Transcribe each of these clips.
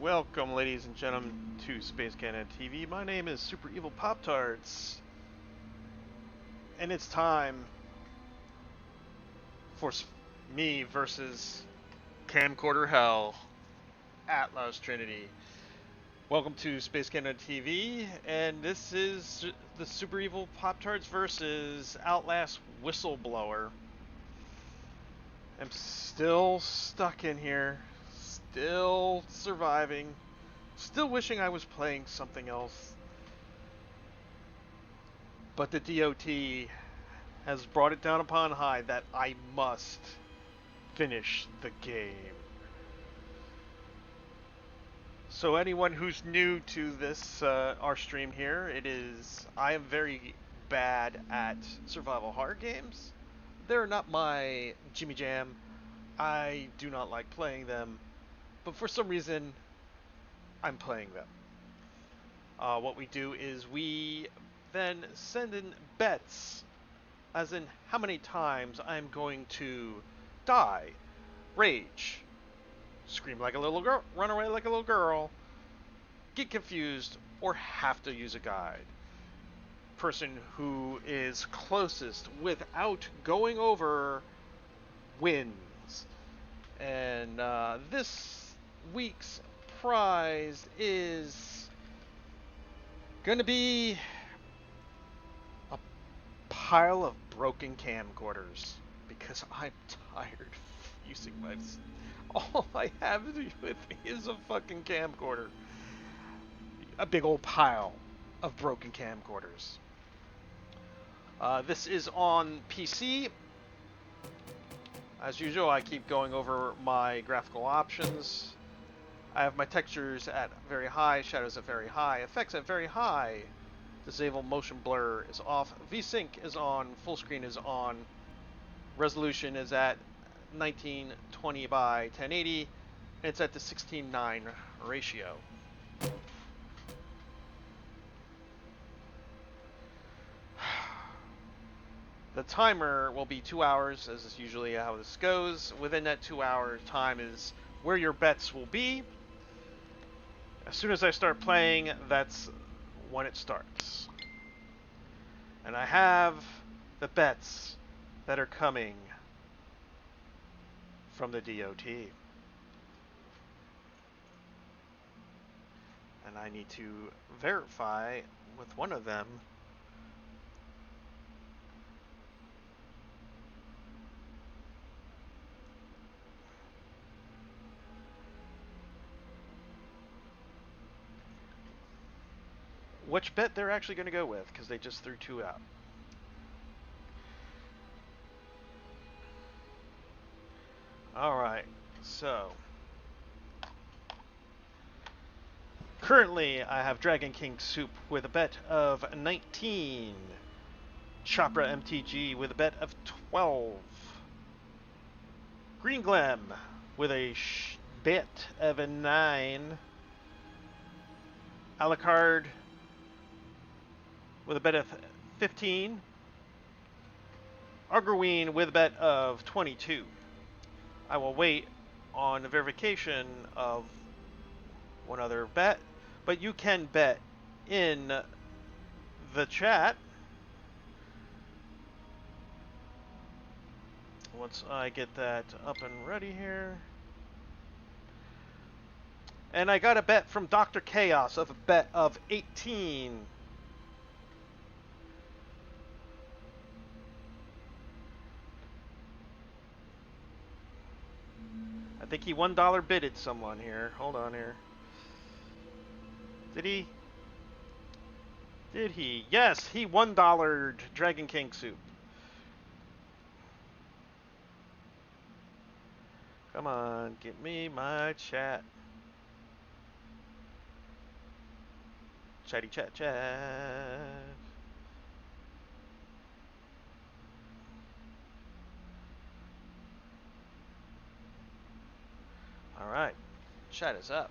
Welcome, ladies and gentlemen, to Space Canada TV. My name is SuperEvilPoptarts, and it's time for me versus camcorder hell, Outlast Trinity. Welcome to Space Canada TV, and this is the SuperEvilPoptarts versus Outlast Whistleblower. I'm still stuck in here, still surviving. Still wishing I was playing something else. But the DOT has brought it down upon high that I must finish the game. So anyone who's new to this, our stream here, I am very bad at survival horror games. They're not my Jimmy Jam. I do not like playing them. But for some reason, I'm playing them. What we do is we then send in bets, as in how many times I'm going to die, rage, scream like a little girl, run away like a little girl, get confused, or have to use a guide. Person who is closest without going over wins. And this week's prize is going to be a pile of broken camcorders, because I'm tired of using my... All I have with me is a fucking camcorder. A big old pile of broken camcorders. This is on PC. As usual, I keep going over my graphical options. I have my textures at very high, shadows at very high, effects at very high. Disable motion blur is off. VSync is on, full screen is on. Resolution is at 1920 by 1080. And it's at the 16:9 ratio. The timer will be 2 hours, as is usually how this goes. Within that 2 hour time is where your bets will be. As soon as I start playing, that's when it starts. And I have the bets that are coming from the DOT. And I need to verify with one of them which bet they're actually going to go with, because they just threw two out. Alright, so currently I have Dragon King Soup with a bet of 19. Chopra MTG with a bet of 12. Green Glem with a bet of a 9. Alucard with a bet of 15. Argerween with a bet of 22. I will wait on the verification of one other bet, but you can bet in the chat once I get that up and ready here. And I got a bet from Dr. Chaos of a bet of 18. I think he $1 bidded someone here. Hold on here. Did he? Did he? Yes, he $1'd Dragon King Soup. Come on, give me my chat. Chatty chat chat. Alright, chat is up.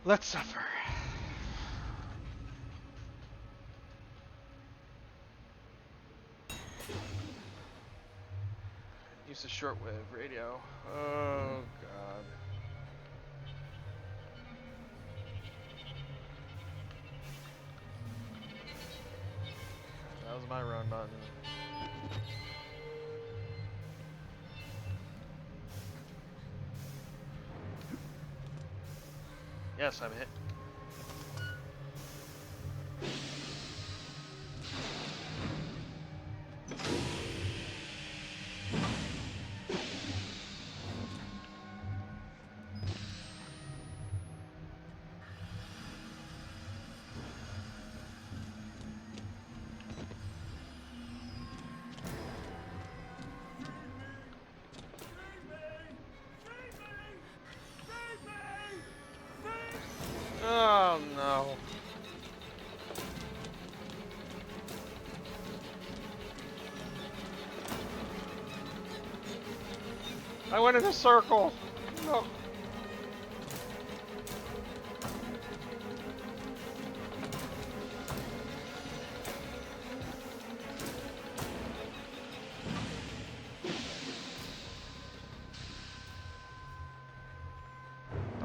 Let's suffer. Use the shortwave radio. Oh god. How's my run button? Yes, I'm hit. Oh no. I went in a circle. No.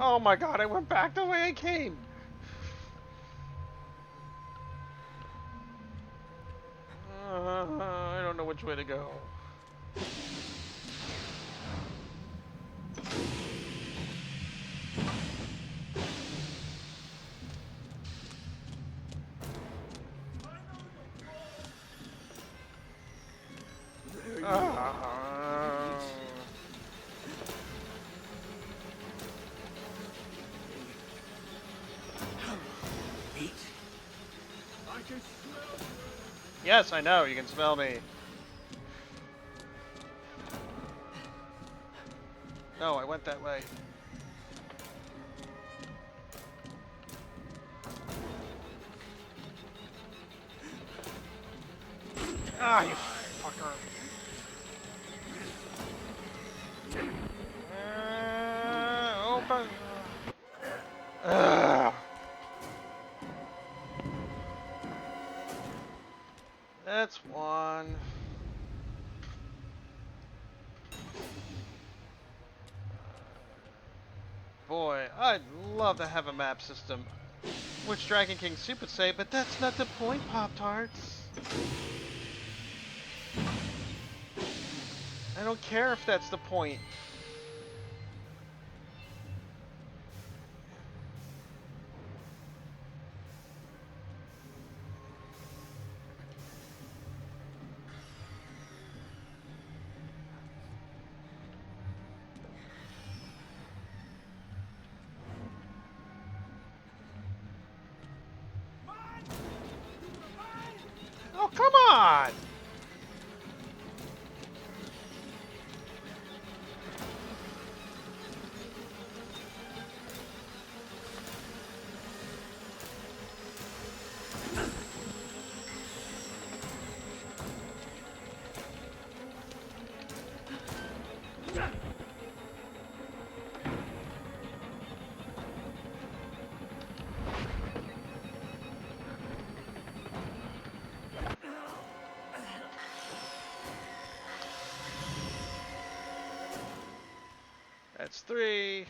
Oh my god, I went back the way I came. I don't know which way to go. Yes, I know. You can smell me. No, I went that way. Ah, you fucker. Open. That's one. Boy, I'd love to have a map system, which Dragon King Soup would say, but that's not the point, Pop-Tarts. I don't care if that's the point. Oh, come on! That's three.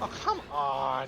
Oh, come on!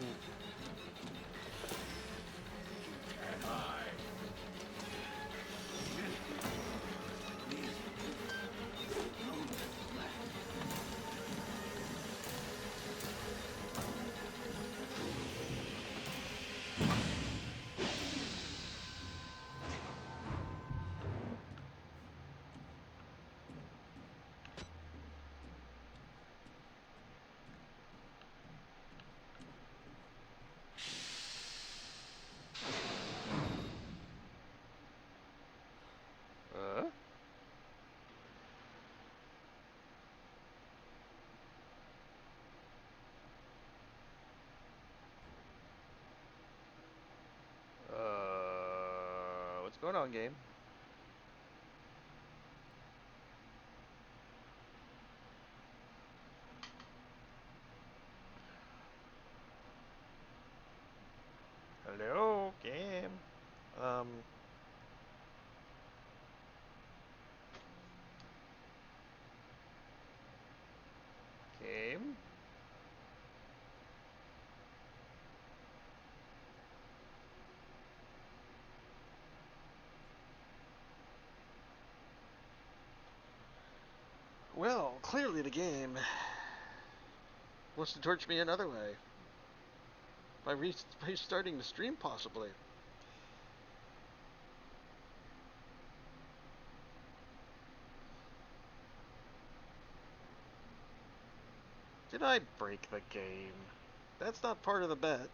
What's going on, game? Game. Well, clearly the game wants to torture me another way. By restarting the stream, possibly. Did I break the game? That's not part of the bet.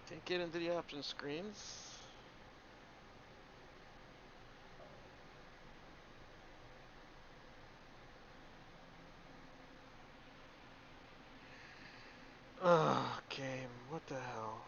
Can't get into the options screens. Ugh, game. What the hell?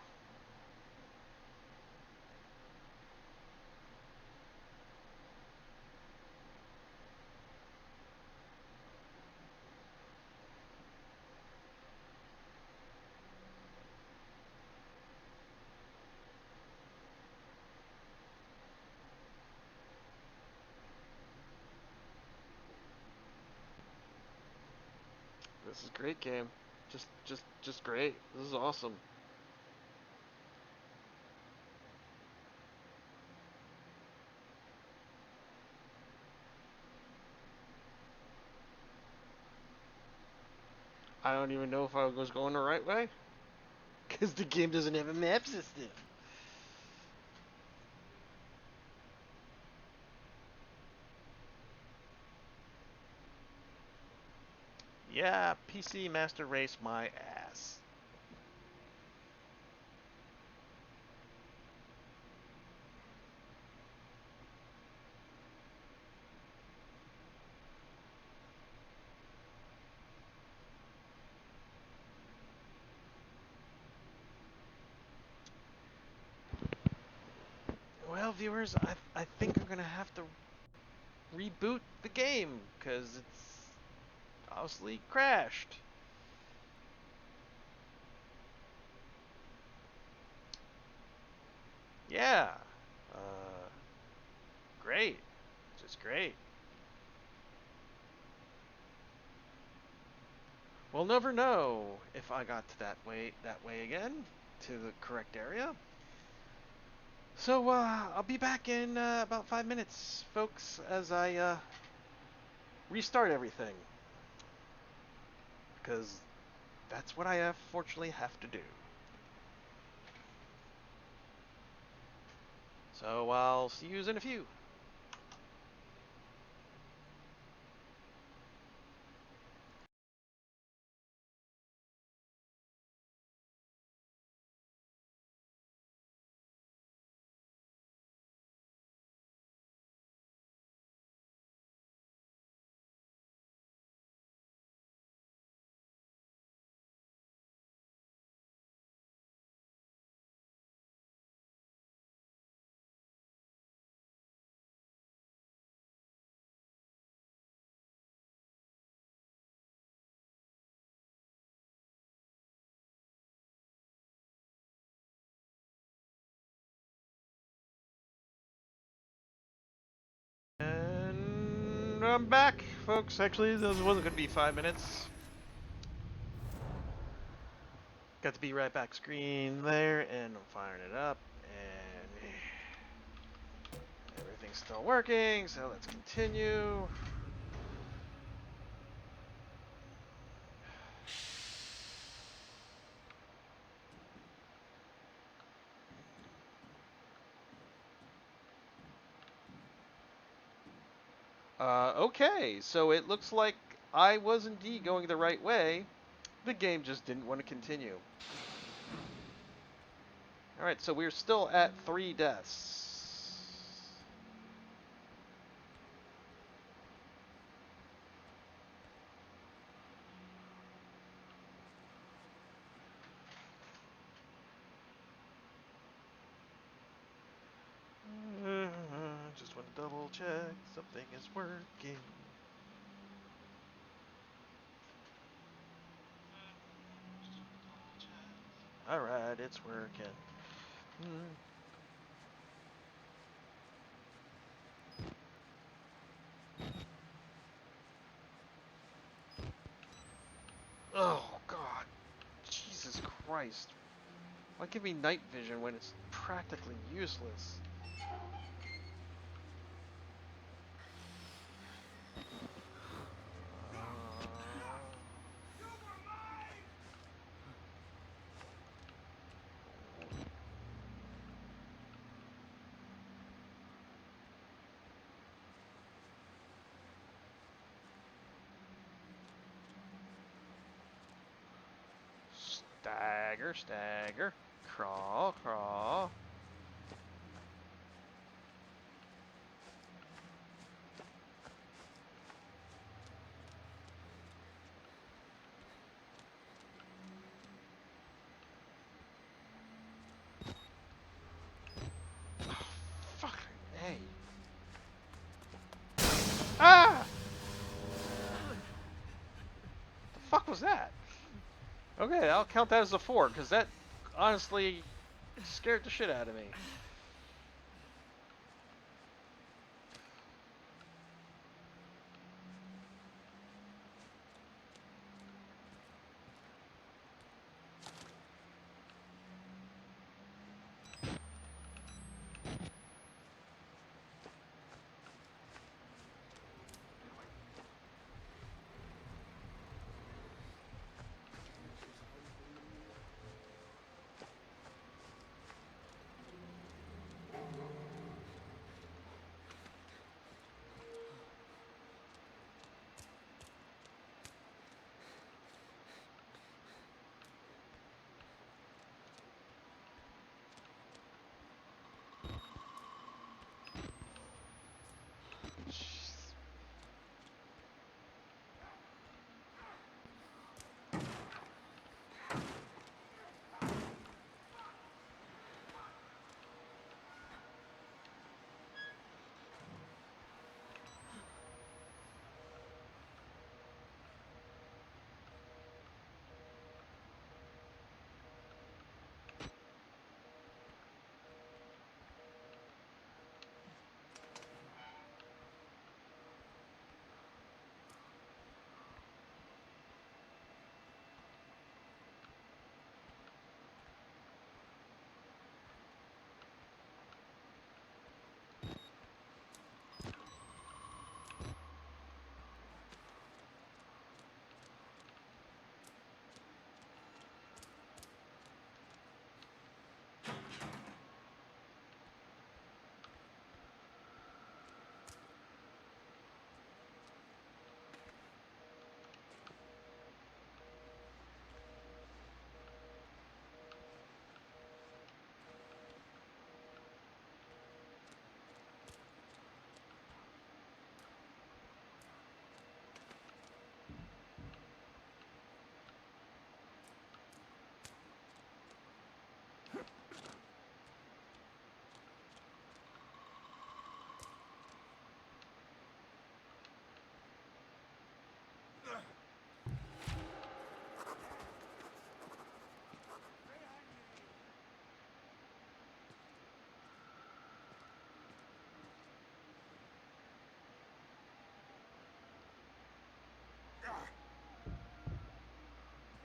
This is great, game. Just great. This is awesome. I don't even know if I was going the right way. Because the game doesn't have a map system. Yeah, PC Master Race my ass. Well, viewers, I think I'm going to have to reboot the game because it's obviously crashed. Yeah. Uh, Great. Just great. We'll never know if I got to that way again to the correct area. So I'll be back in about 5 minutes, folks, as I restart everything because that's what I fortunately have to do. So I'll see you in a few. And I'm back, folks. Actually, this wasn't going to be 5 minutes. Got the be right back screen there, and I'm firing it up, and everything's still working, so let's continue. Okay, so it looks like I was indeed going the right way. The game just didn't want to continue. Alright, so we're still at 3 deaths. Just want to double check something is working. Alright, it's working. Oh, God. Jesus Christ. Why give me night vision when it's practically useless? Stagger, stagger. Crawl, crawl. Fuck. Hey. Ah! The fuck was that? Okay, I'll count that as a 4, because that honestly scared the shit out of me.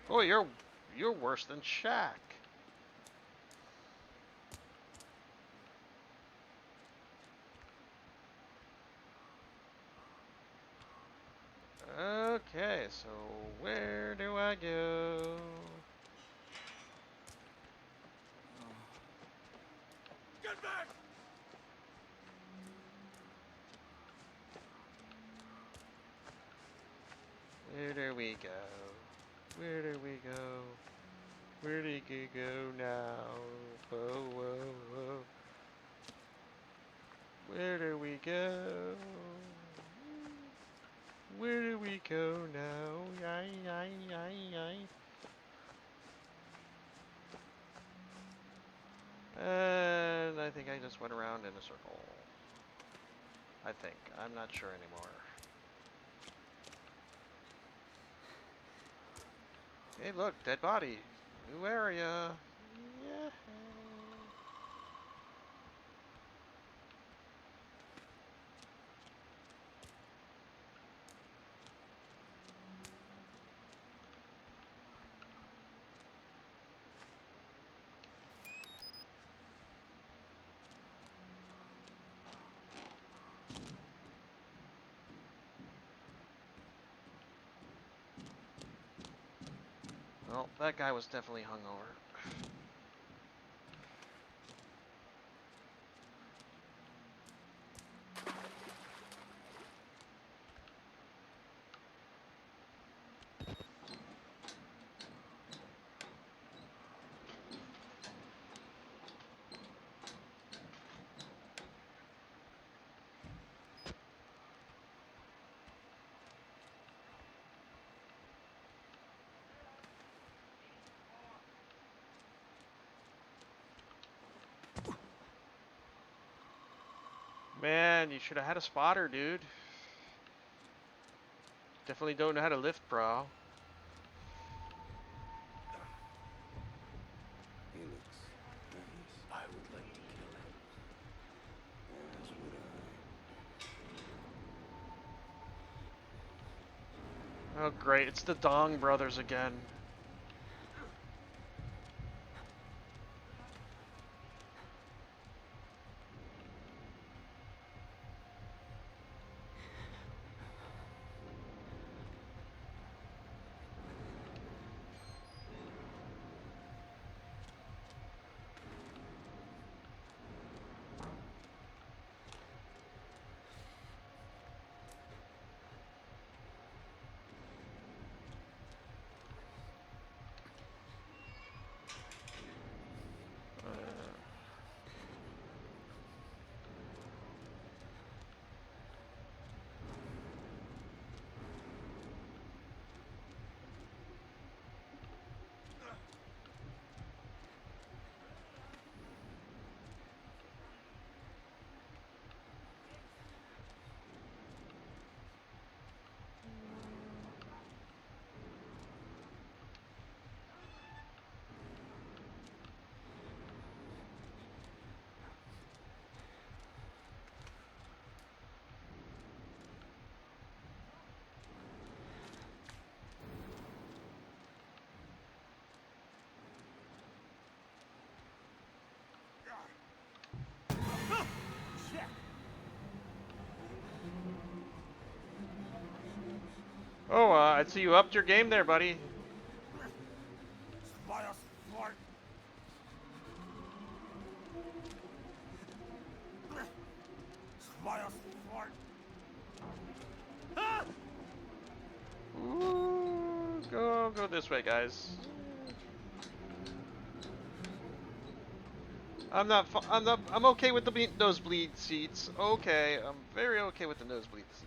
Oh, you're worse than Shaq. Okay, so where do I go? Get back! Where do we go? Where do we go? Where do you go now? Whoa, whoa, whoa. Where do we go? Where do we go now? Yai, yai, yai, yai. And I think I just went around in a circle. I think. I'm not sure anymore. Hey, look, dead body. New area. Yeah. Well, that guy was definitely hungover. Man, you should have had a spotter, dude. Definitely don't know how to lift, bro. He looks nice. I would like to kill him. As would I. Oh, great. It's the Dong brothers again. Shit! Oh, I see you upped your game there, buddy. Spider smart! Spider smart! Ah! Ooh, go this way, guys. I'm okay with the nosebleed seats. Okay, I'm very okay with the nosebleed seats.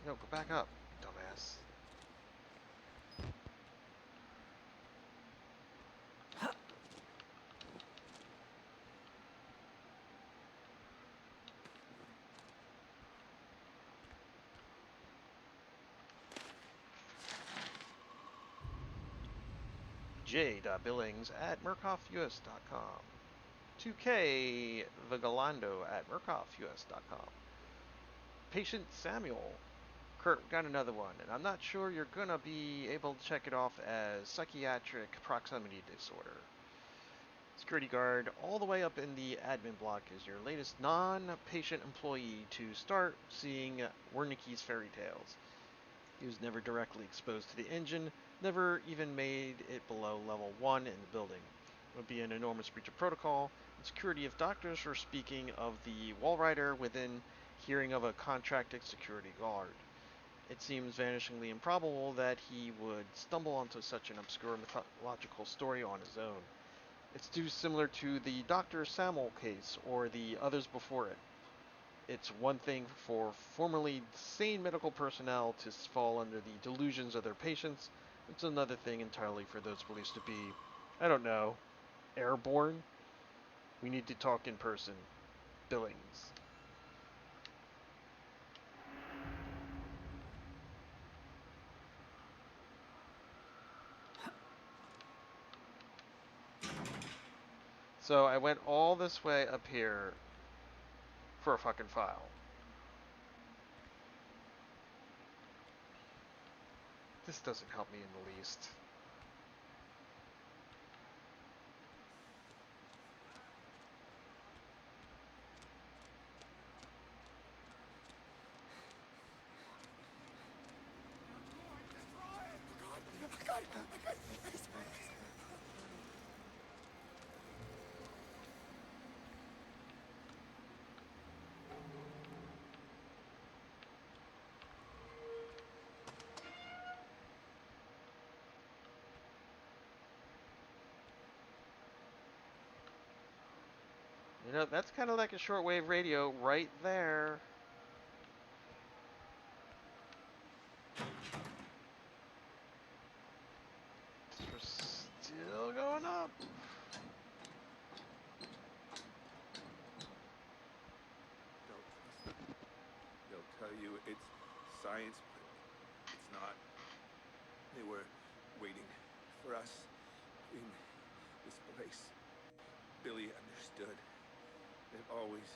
No, go back up, dumbass. j.billings@murkoffus.com. 2K Vigalando at murkoffus.com. Patient Samuel. Kurt, got another one, and I'm not sure you're gonna be able to check it off as psychiatric proximity disorder. Security guard all the way up in the admin block is your latest non-patient employee to start seeing Wernicke's fairy tales. He was never directly exposed to the engine, never even made it below level 1 in the building. It would be an enormous breach of protocol and security if doctors were speaking of the Walrider within hearing of a contracted security guard. It seems vanishingly improbable that he would stumble onto such an obscure mythological story on his own. It's too similar to the Dr. Samuel case or the others before it. It's one thing for formerly sane medical personnel to fall under the delusions of their patients. It's another thing entirely for those beliefs to be, I don't know, airborne. We need to talk in person. Billings. So I went all this way up here for a fucking file. This doesn't help me in the least. You know, that's kind of like a shortwave radio right there. We're still going up. Don't trust them. They'll tell you it's science, but it's not. They were waiting for us in this place. Billy understood. They've always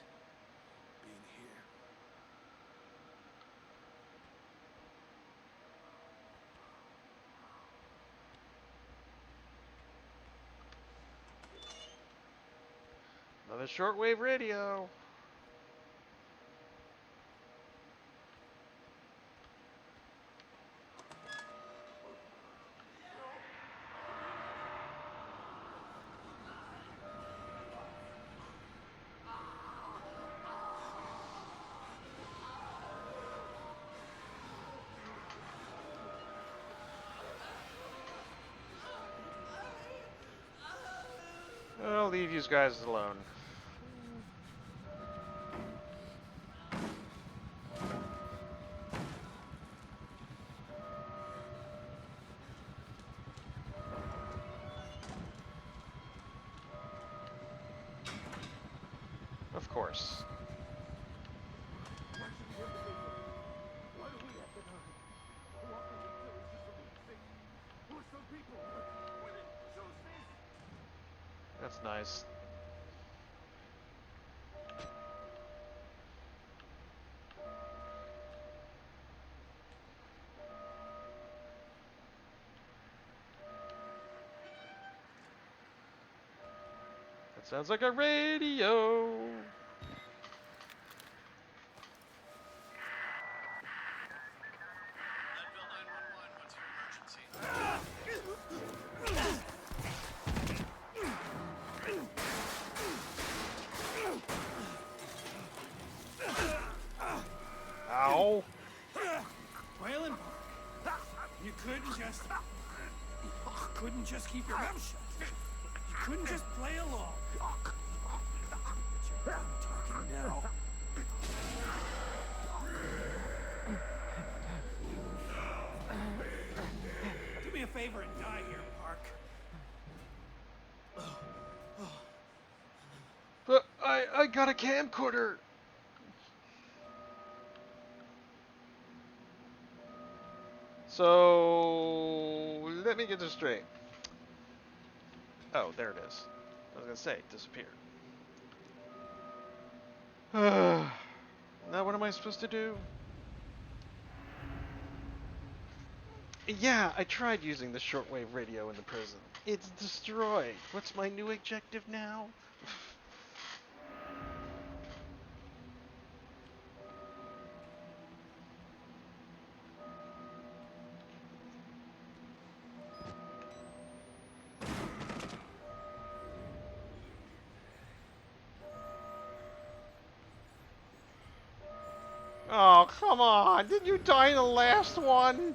been here. Another shortwave radio. I'll leave you guys alone. Of course. That's nice. That sounds like a radio. Ow. Waylon, you couldn't just keep your mouth shut. You couldn't just play along. But you're done talking now. Do me a favor and die here, Park. But I got a camcorder. So let me get this straight. Oh, there it is. I was gonna say, it disappeared. Now what am I supposed to do? Yeah, I tried using the shortwave radio in the prison. It's destroyed. What's my new objective now? Oh, come on. Didn't you die in the last one?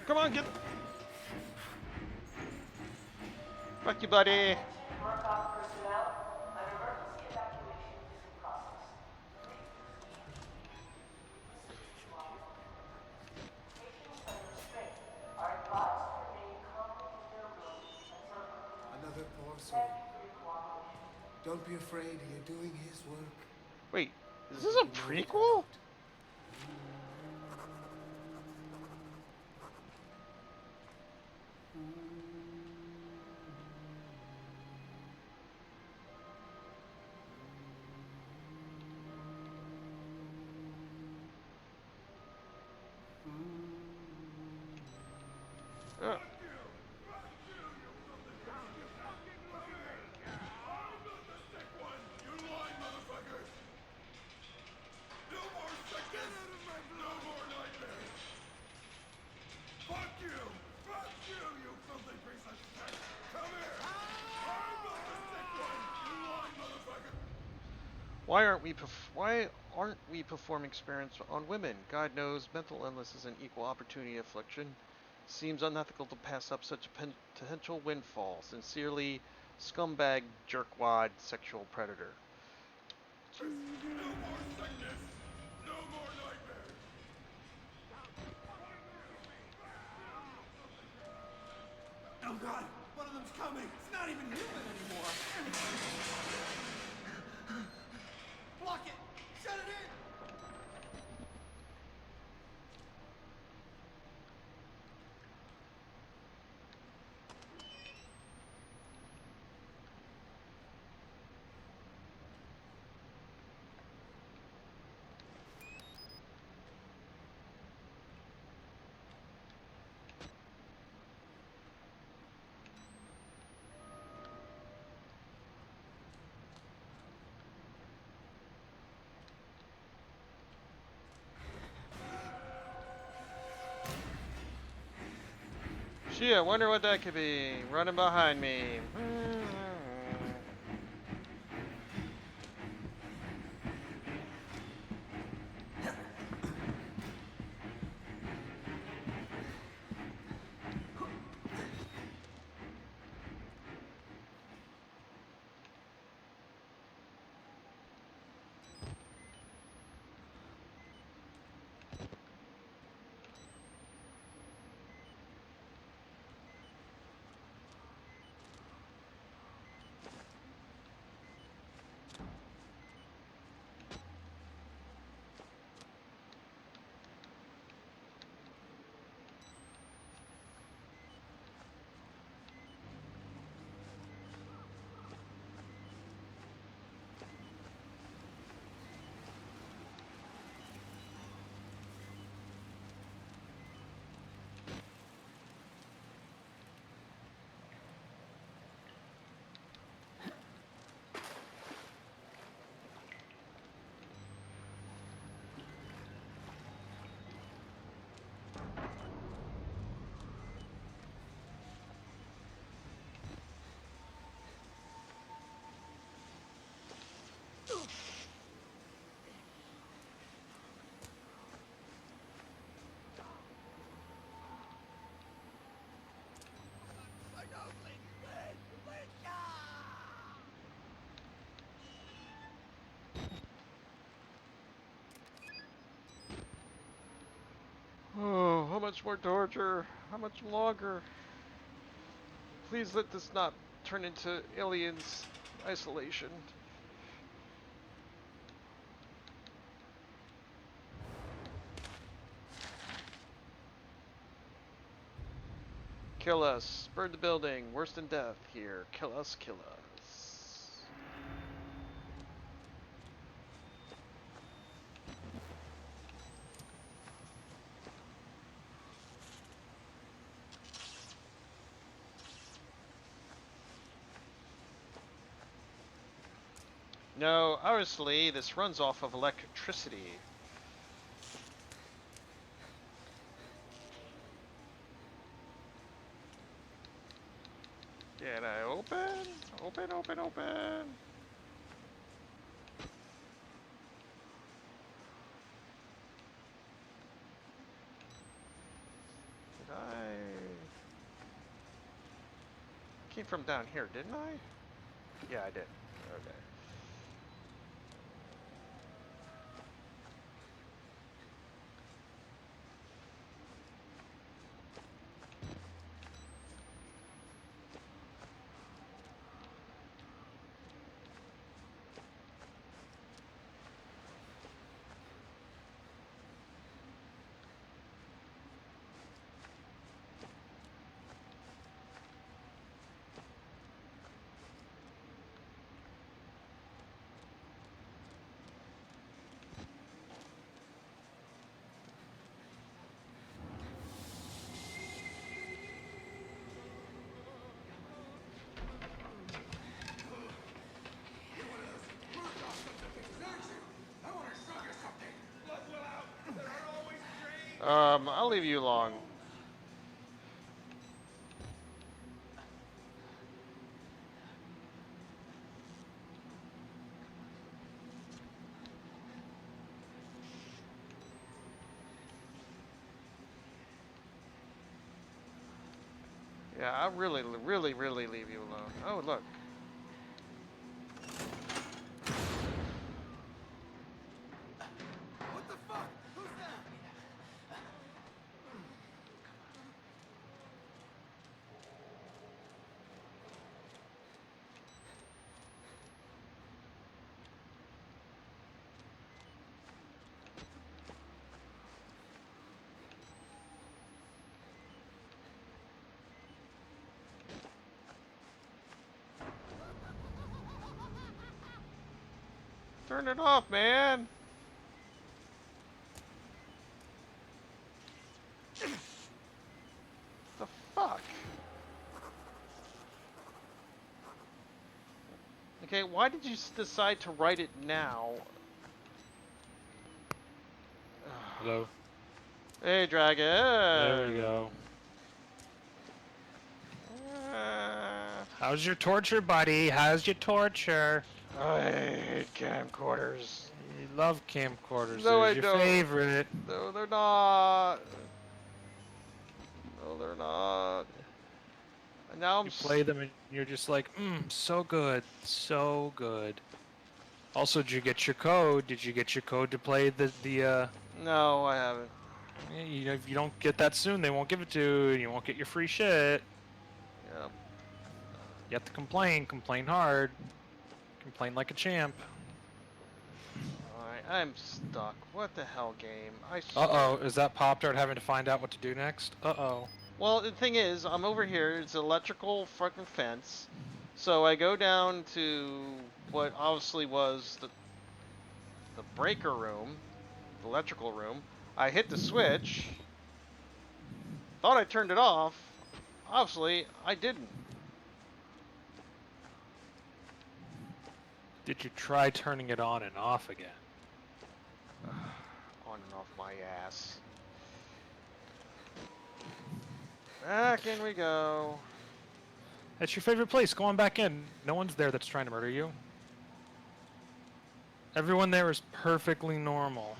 Come on, get. Fuck you, buddy. Attention, work-off personnel. An emergency evacuation is in process. Please proceed immediately. Patients under restraint are advised to remain calmly in their rooms until complete. Another poor soul. Thank you for your cooperation. Don't be afraid, you're doing his work. Wait, is this Whether a you know it or prequel? not. Uh, why aren't we performing experiments on women? God knows mental illness is an equal opportunity affliction. Seems unethical to pass up such a potential windfall. Sincerely, scumbag, jerkwad, sexual predator. No more sickness! No more nightmares! Oh god, one of them's coming. It's not even human anymore. Block it. Shut it in. Gee, I wonder what that could be. Running behind me. Oh, how much more torture? How much longer? Please let this not turn into aliens isolation. Kill us. Burn the building. Worse than death here. Kill us, kill us. No, obviously this runs off of electricity. Can I open? Open, open, open. Did I? came from down here, didn't I? Yeah, I did. Okay. I'll leave you alone. Yeah, I'll really leave you alone. Oh, look. What the fuck? Who's that? Turn it off, man. The fuck? Okay, why did you decide to write it now? Hello. Hey, Dragon. There we go. Uh, How's your torture, buddy? How's your torture? I hate camcorders. You love camcorders. No, They're I your don't. favorite. No, they're not. No, they're not. And now I'm You play them and you're just like, so good, so good. Also, did you get your code? Did you get your code to play the No, I haven't. you know, if you don't get that soon, they won't give it to you, and you won't get your free shit. Yep. You have to complain hard. Complain like a champ. Alright, I'm stuck. What the hell, game? I Uh-oh, is that Poptart having to find out what to do next? Uh-oh. Well, the thing is, I'm over here. It's an electrical fucking fence. So I go down to what obviously was the breaker room, the electrical room. I hit the switch. Thought I turned it off. Obviously, I didn't. Did you try turning it on and off again? On and off my ass. Back in we go. That's your favorite place. Go on back in. No one's there that's trying to murder you. Everyone there is perfectly normal.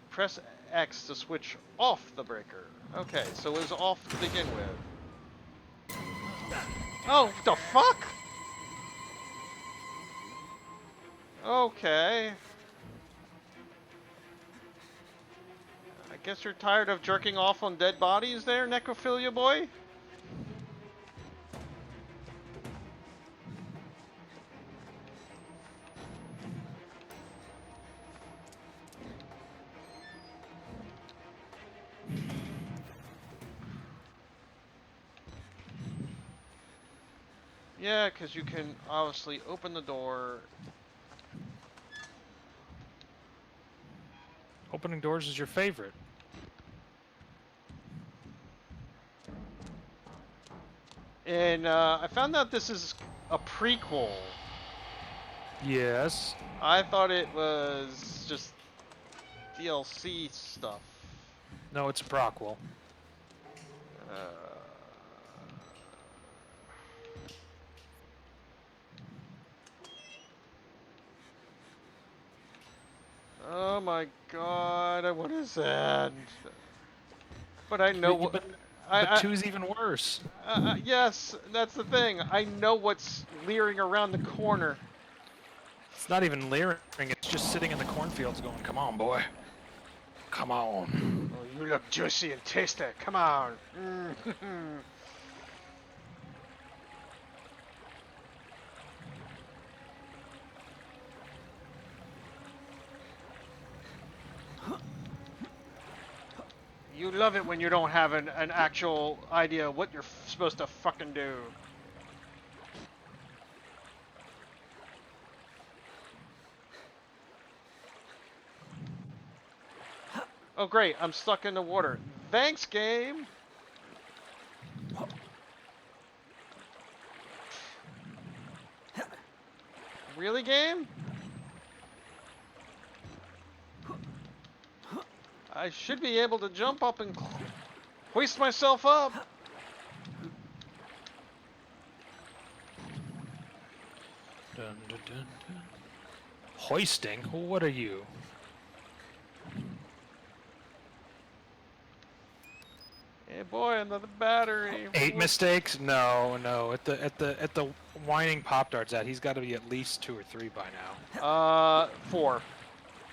Press X to switch off the breaker. Okay, so it was off to begin with. Oh, the fuck? Okay. I guess you're tired of jerking off on dead bodies there, necrophilia boy? Yeah, because you can obviously open the door. Opening doors is your favorite. And I found out this is a prequel. Yes. I thought it was just DLC stuff. No, it's a prequel. Oh my god, I want to end. But I know what But I two's even worse. yes, that's the thing. I know what's leering around the corner. It's not even leering. It's just sitting in the cornfields going, come on, boy. Come on. Oh, you look juicy and tasty. Come on. You love it when you don't have an actual idea what you're supposed to fucking do. Oh great, I'm stuck in the water. Thanks, game. Really, game? I should be able to jump up and hoist myself up. Dun, dun, dun, dun. Hoisting? What are you? Hey boy, another battery. 8 mistakes? No, no. At the whining Poptarts at, he's got to be at least 2 or 3 by now. 4.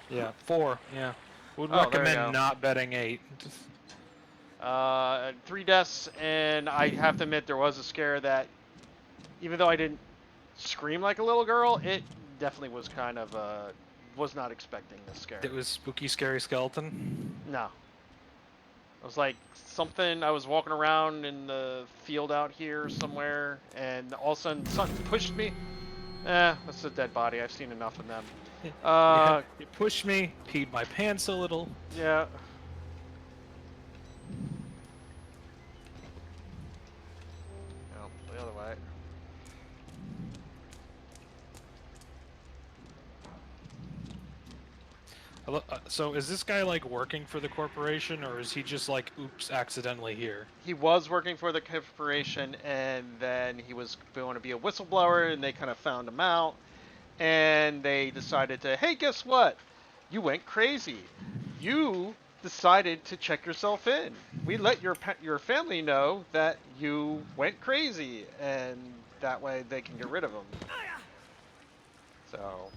Yeah, 4. Yeah. Would Oh, there you recommend go. not betting 8. 3 deaths, and I have to admit there was a scare that, even though I didn't scream like a little girl, it definitely was kind of was not expecting this scare. It was spooky, scary skeleton. No. It was like something, I was walking around in the field out here somewhere, and all of a sudden something pushed me. That's a dead body. I've seen enough of them. Yeah, it pushed me, peed my pants a little. Yeah. Oh, the other way. So is this guy like working for the corporation, or is he just like, oops, accidentally here? He was working for the corporation, and then he was going to be a whistleblower, and they kind of found him out, and they decided to, hey, guess what? You went crazy. You decided to check yourself in. We let your family know that you went crazy, and that way they can get rid of him. So,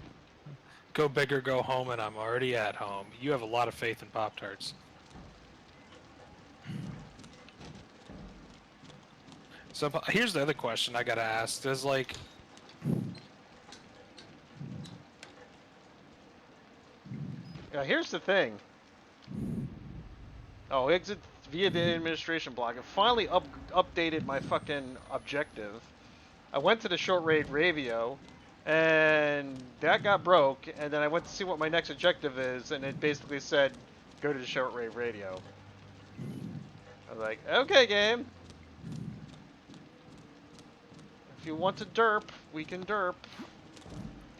Go big or go home, and I'm already at home. You have a lot of faith in Pop-Tarts. So here's the other question I gotta ask. There's like... yeah, here's the thing. Oh, exit via the administration block. I finally updated my fucking objective. I went to the short range radio, and that got broke, and then I went to see what my next objective is, and it basically said, go to the short range radio. I was like, okay, game. If you want to derp, we can derp.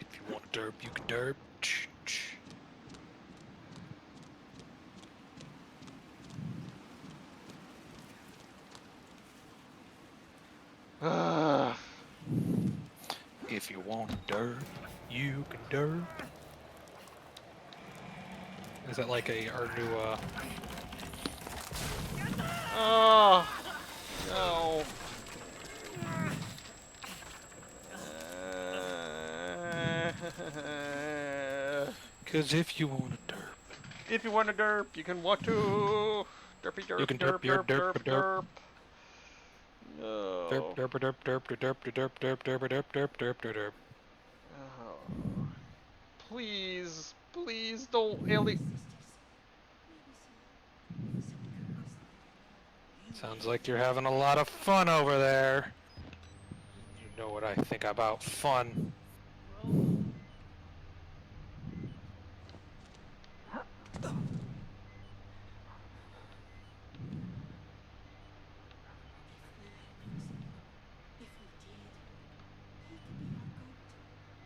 If you want to derp, you can derp. If you want to derp, you can derp. Is that like our new, Oh, no. Cause if you want to derp. If you want to derp, you can want to. Derpy derp, You can derp your derp, derp. No. Derp, derp, derp, derp, derp, derp, derp, derp, derp, derp, derp, derp. Oh. Please, please don't alien. Sounds like you're having a lot of fun over there. You know what I think about fun.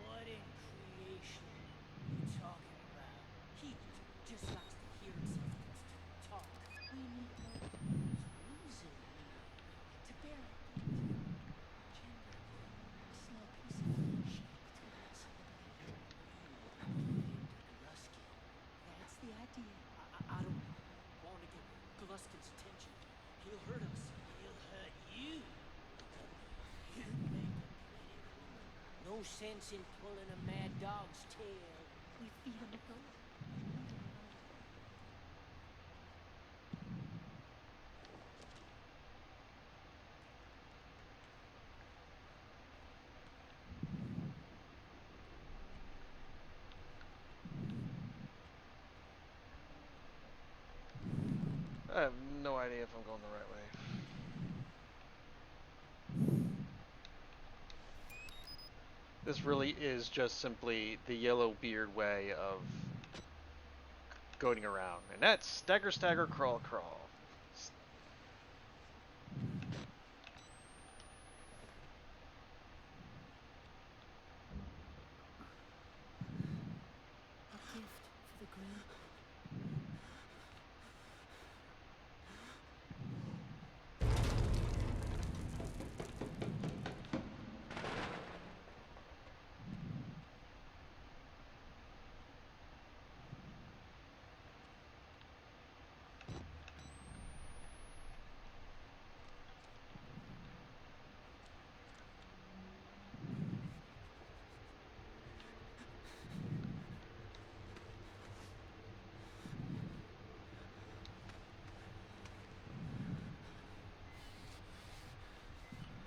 What in creation are you talking about? He just likes to hear himself talk. We need no reason to bear it. Gender, a small piece of flesh. sense in pulling a mad dog's tail. We feed him a goat. I have no idea if I'm going the right way. This really is just simply the yellow beard way of going around. And that's stagger, stagger, crawl, crawl. A gift for the grin.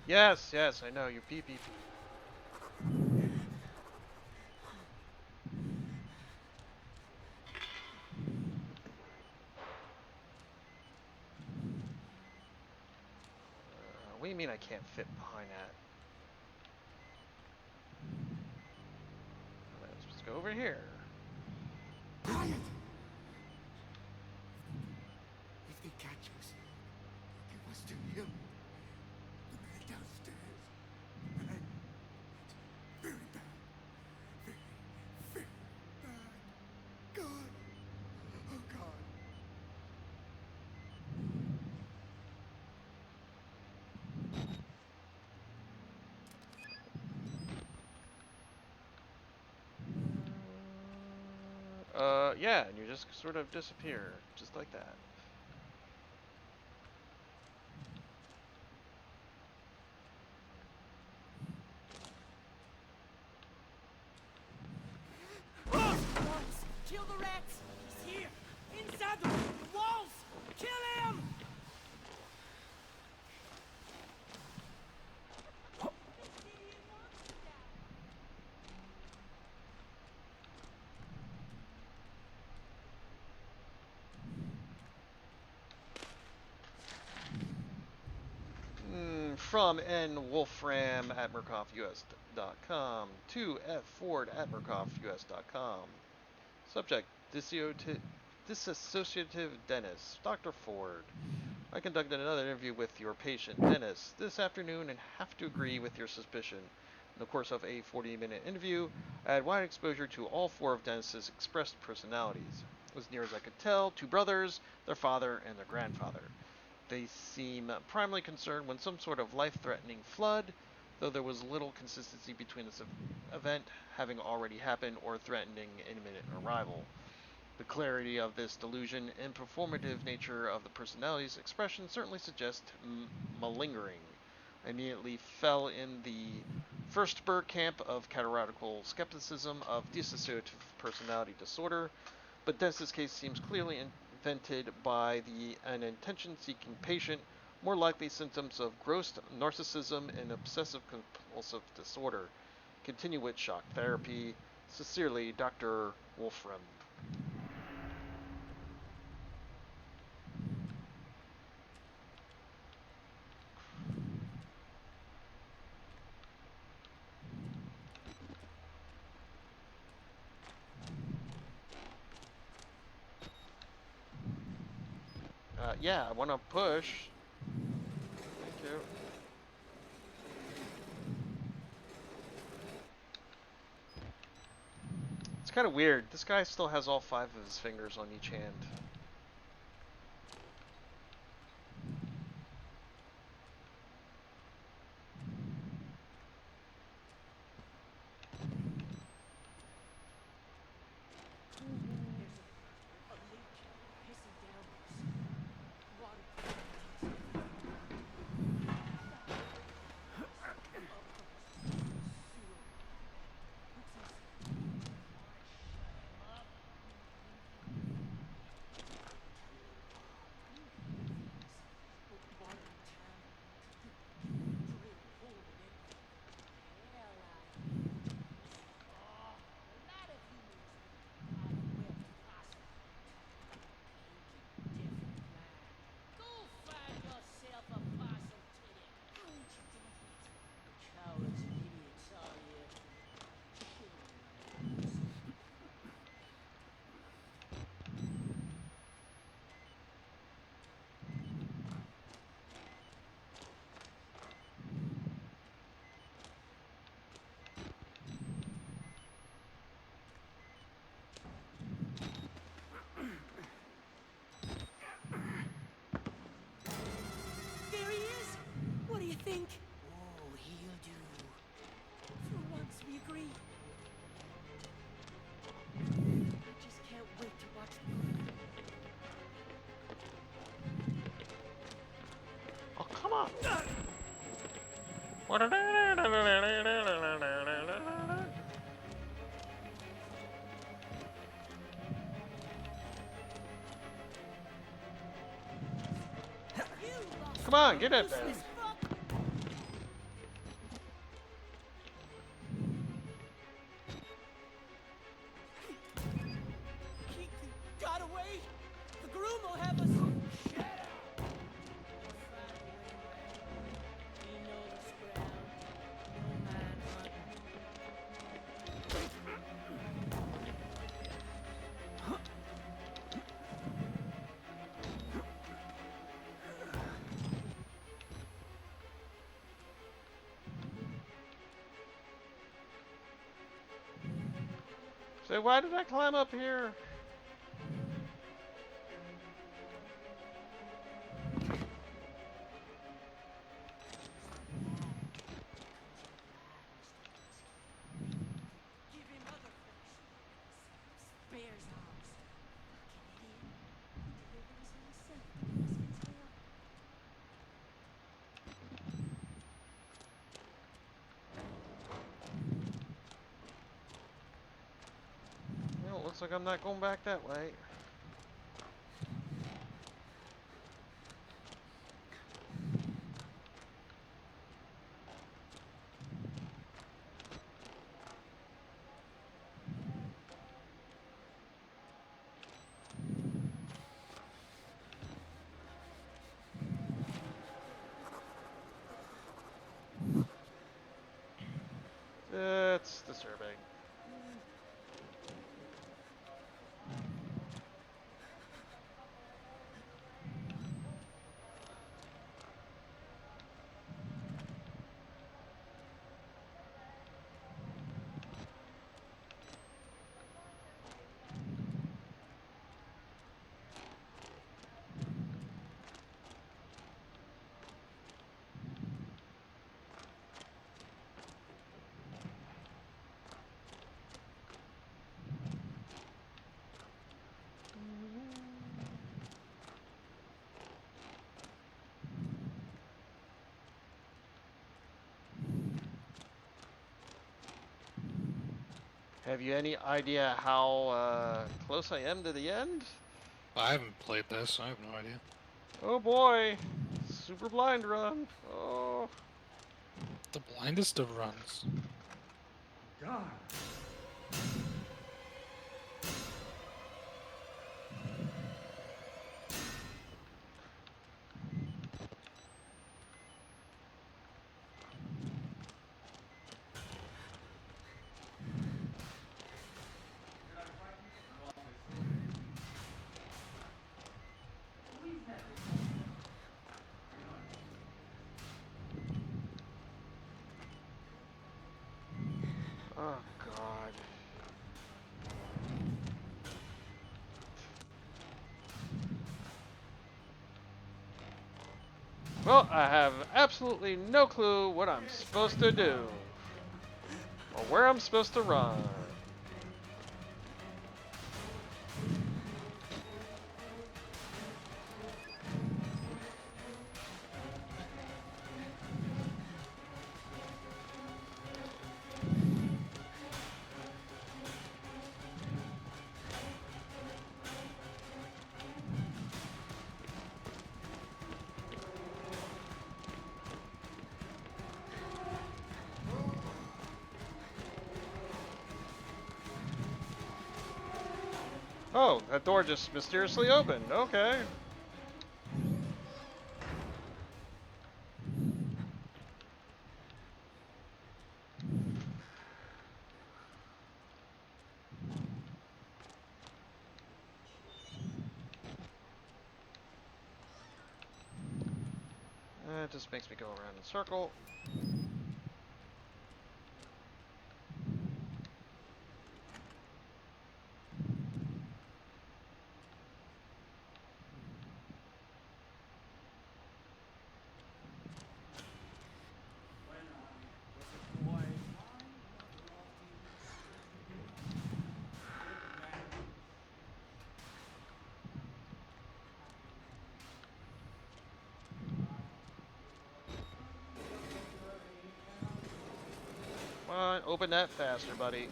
Yes, yes, I know, you pee pee. What do you mean I can't fit behind that? I'm supposed to go over here. Quiet! If they catch us, give us to him. The man downstairs. Man, it's very bad. Very, very bad. God. Oh, God. Yeah, and you just sort of disappear, just like that. Walls! Kill the rats! He's here! Inside the walls! Kill him! From nwolfram at murkoffus.com to fford@murkoffus.com. Subject, disassociative Dennis. Dr. Ford. I conducted another interview with your patient, Dennis, this afternoon and have to agree with your suspicion. In the course of a 40-minute interview, I had wide exposure to all four of Dennis's expressed personalities. As near as I could tell, two brothers, their father, and their grandfather. They seem primarily concerned when some sort of life-threatening flood, though there was little consistency between this event having already happened or threatening imminent arrival. The clarity of this delusion and performative nature of the personality's expression certainly suggest malingering. I immediately fell in the first Burr camp of categorical skepticism of dissociative personality disorder, but Dennis's case seems clearly invented by an attention-seeking patient, more likely symptoms of gross narcissism and obsessive-compulsive disorder. Continue with shock therapy. Sincerely, Dr. Wolfram. Yeah, I want to push. Thank you. It's kind of weird. This guy still has all 5 of his fingers on each hand. A leak hissing downwards. Water. Come on, get in there. He got away. The groom will have us. Shut up. We know this ground. No man hunting. So why did I climb up here? Give him other flesh. Spares ours. Canadian. He delivers himself to his tail. Well, it looks like I'm not going back that way. It's disturbing. Have you any idea how close I am to the end? I haven't played this. I have no idea. Oh boy, super blind run. Oh, The blindest of runs. God. oh God. Well, I have absolutely no clue what I'm supposed to do. Or where I'm supposed to run. Oh, that door just mysteriously opened. Okay. It just makes me go around in a circle. on, open that faster, buddy.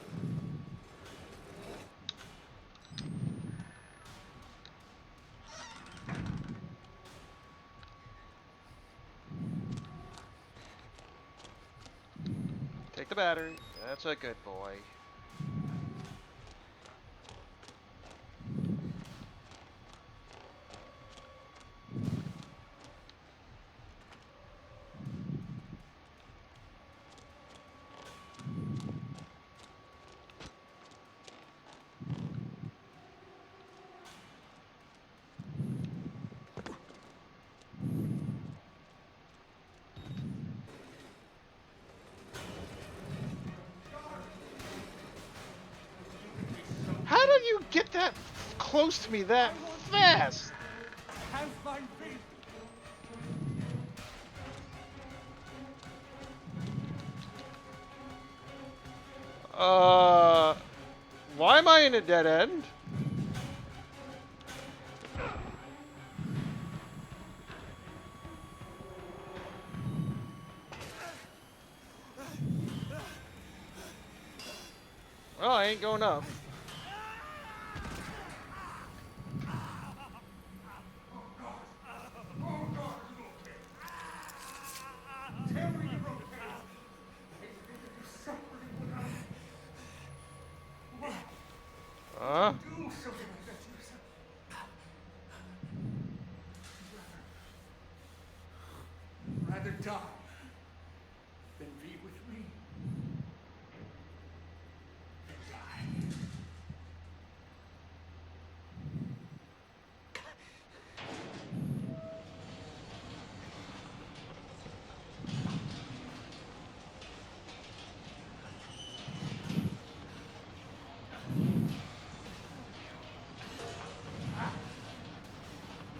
Take the battery. That's a good boy. How did you get that close to me that fast? Have my faith. Why am I in a dead end? Well, I ain't going up. Tell me you're okay. You're suffering without. Do something like that to yourself. Rather die than be with me. Than die.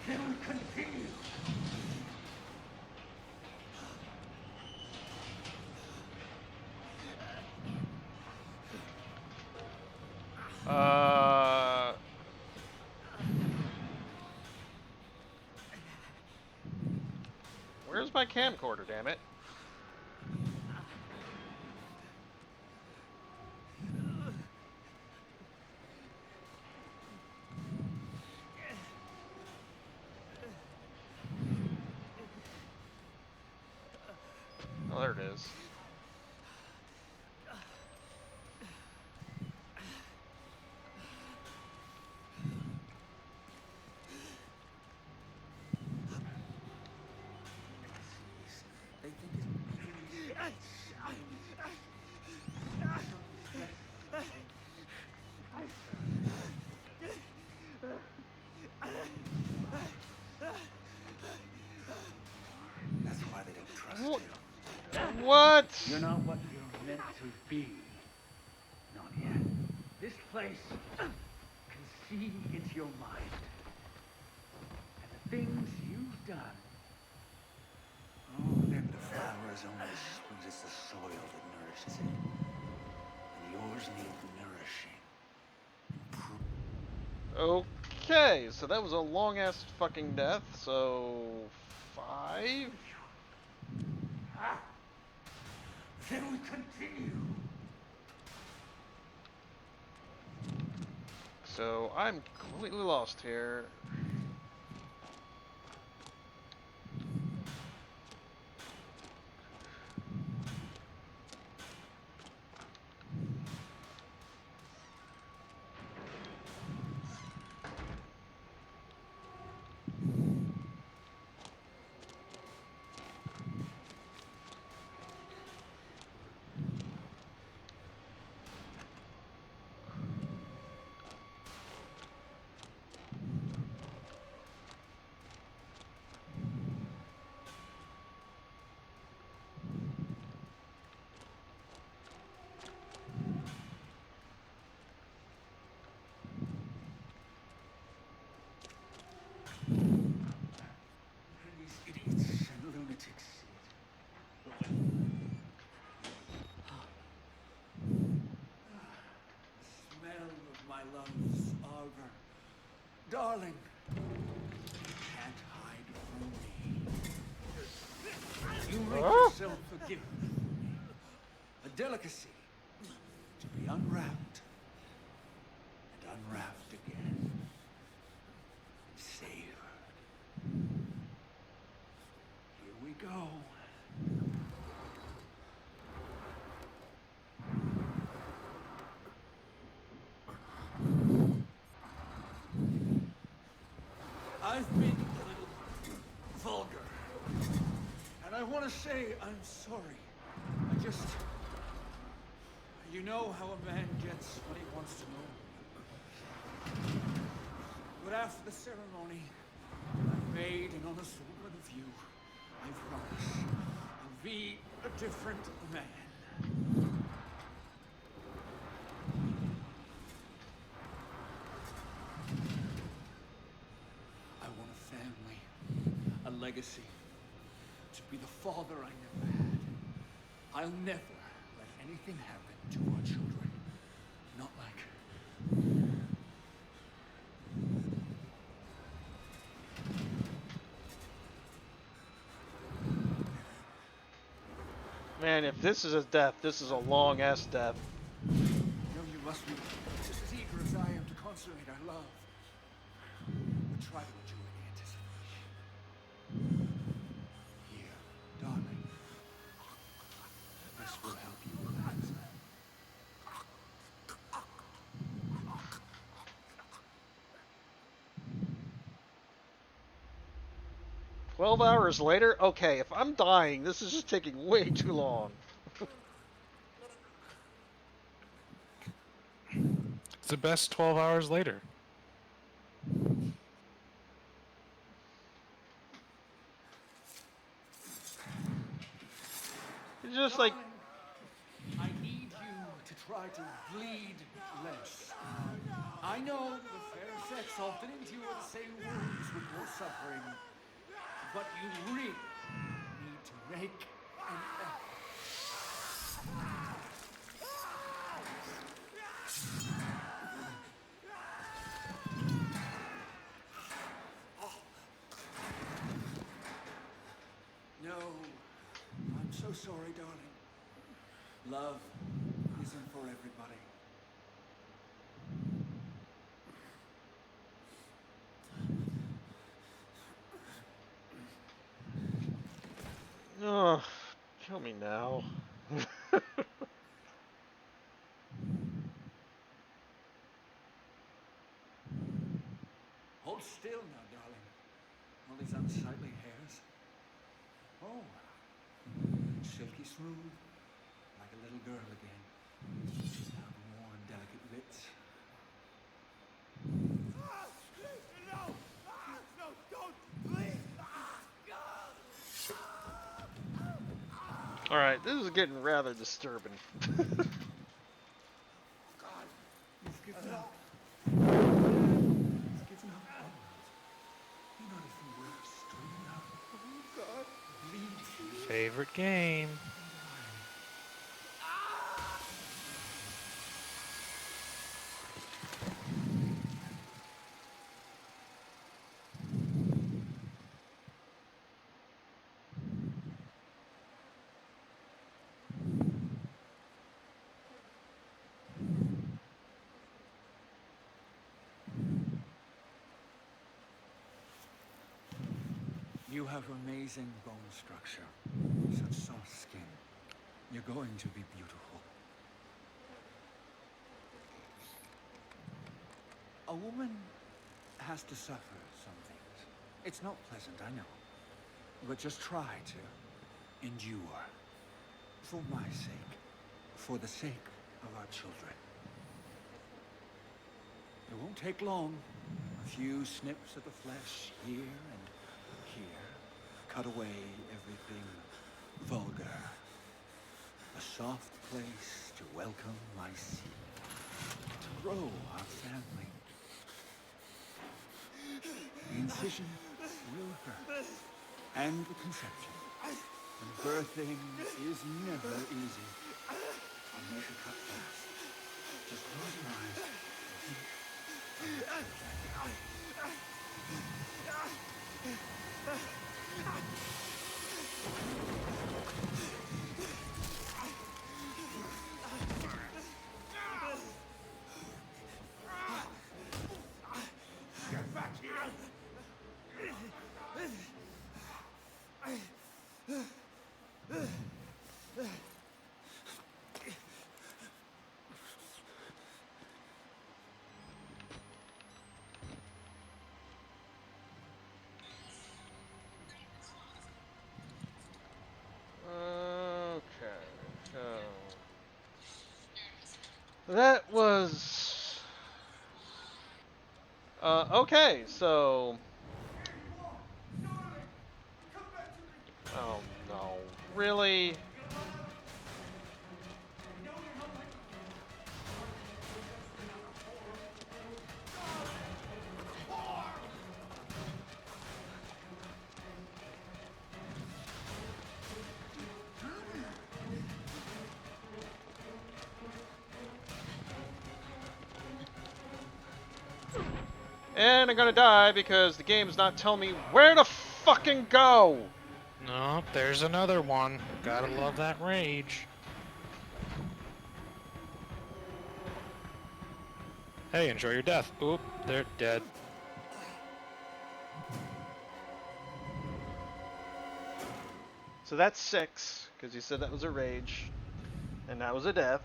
Can we continue? Where's my camcorder, damn it? Oh, there it is. They think it's That's why they don't trust you. What? You're not what you're meant to be. Not yet. This place can see into your mind. And the things you've done. Oh, then the flower is only as sweet as the soil that nourishes it. And yours need nourishing. Okay, so that was a long-ass fucking death, so... 5? Can we continue? So, I'm completely lost here. These idiots and lunatics see it. Smell of my love's arbor. Darling, can't hide from me. You make yourself a gift. A delicacy be unwrapped and unwrapped again. Savored. Here we go. I've been a little vulgar. And I want to say I'm sorry. I just... You know how a man gets what he wants to know. But after the ceremony, I made an honest woman of you. I promise I'll be a different man. I want a family, a legacy, to be the father I never had. I'll never let anything happen to our children. Not like... Man, if this is a death, this is a long-ass death. You know, you must be just as eager as I am to consummate our love. But try to enjoy the anticipation. Here, darling. This will help you relax. 12 hours later? Okay, if I'm dying, this is just taking way too long. It's the best 12 hours later. It's just like... I need you to try to bleed less. I know the fair sex often endure the same wounds with your suffering, but you really need to make an effort. No, I'm so sorry, darling. Love isn't for everybody. Ugh, kill me now. Hold still now, darling. All these unsightly hairs. Oh, silky smooth, like a little girl again. Now the worn, delicate lips. No, don't, please. Alright, this is getting rather disturbing. God, you've given up. You've given up. You're not even worth stringing up. Oh, God. Bleed. Favorite game. You have amazing bone structure, such soft skin. You're going to be beautiful. A woman has to suffer some things. It's not pleasant, I know. But just try to endure. For my sake. For the sake of our children. It won't take long. A few snips of the flesh here and here. Cut away everything vulgar. A soft place to welcome my seed. To grow our family. The incision will hurt. And the conception. And birthing is never easy. I'll make it cut fast. Just close your eyes. That was... okay, so... Oh, no. Really? And I'm gonna die because the game's not telling me where to fucking go! No, there's another one. Gotta love that rage. Hey, enjoy your death. Oop, they're dead. So that's 6, because you said that was a rage. And that was a death.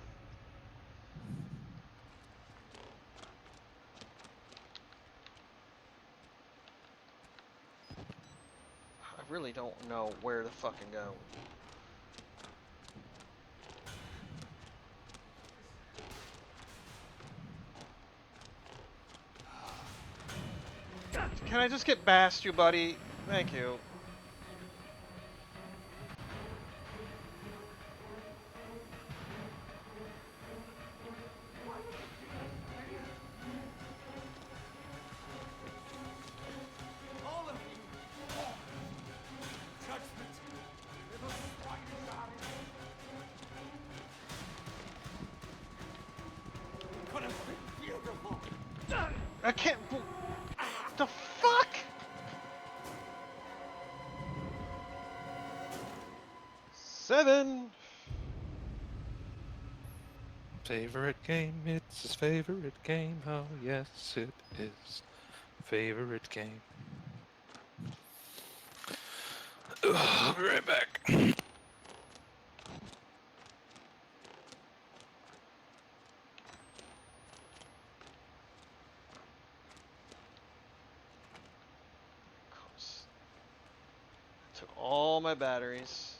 I really don't know where to fucking go. Can I just get past you, buddy? Thank you. All of you. Judgment. Little swine could have been beautiful. I can't... The fuck? Seven. Favorite game, it's his favorite game. Oh, yes, it is. Favorite game. Ugh, I'll be right back. Took all my batteries.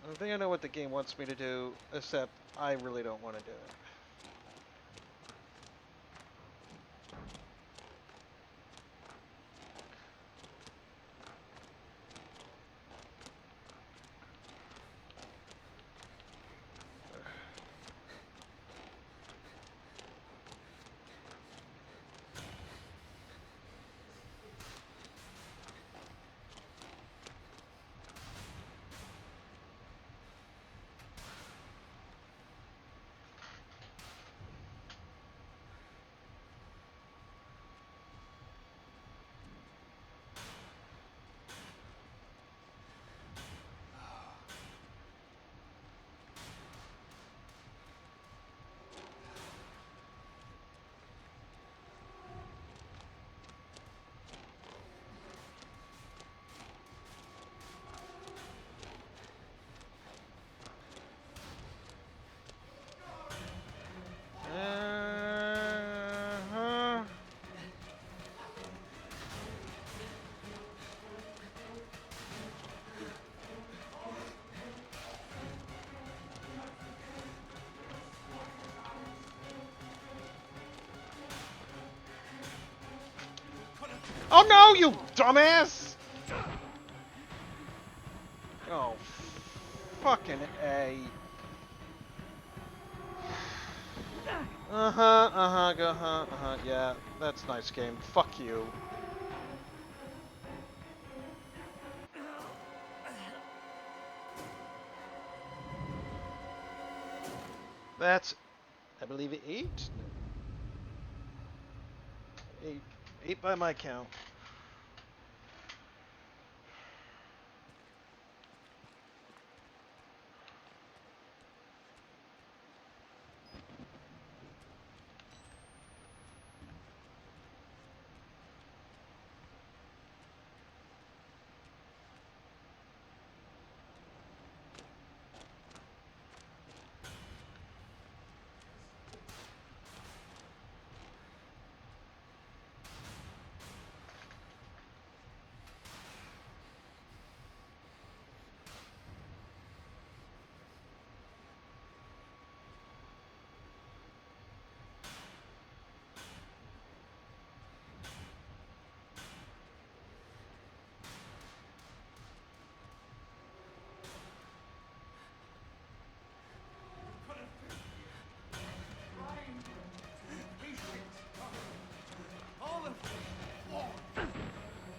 I think I know what the game wants me to do, except I really don't want to do it. Uh-huh. Oh no, you dumbass! Oh, fucking A. Yeah, that's nice game. Fuck you. That's, I believe, 8? 8. 8 by my count.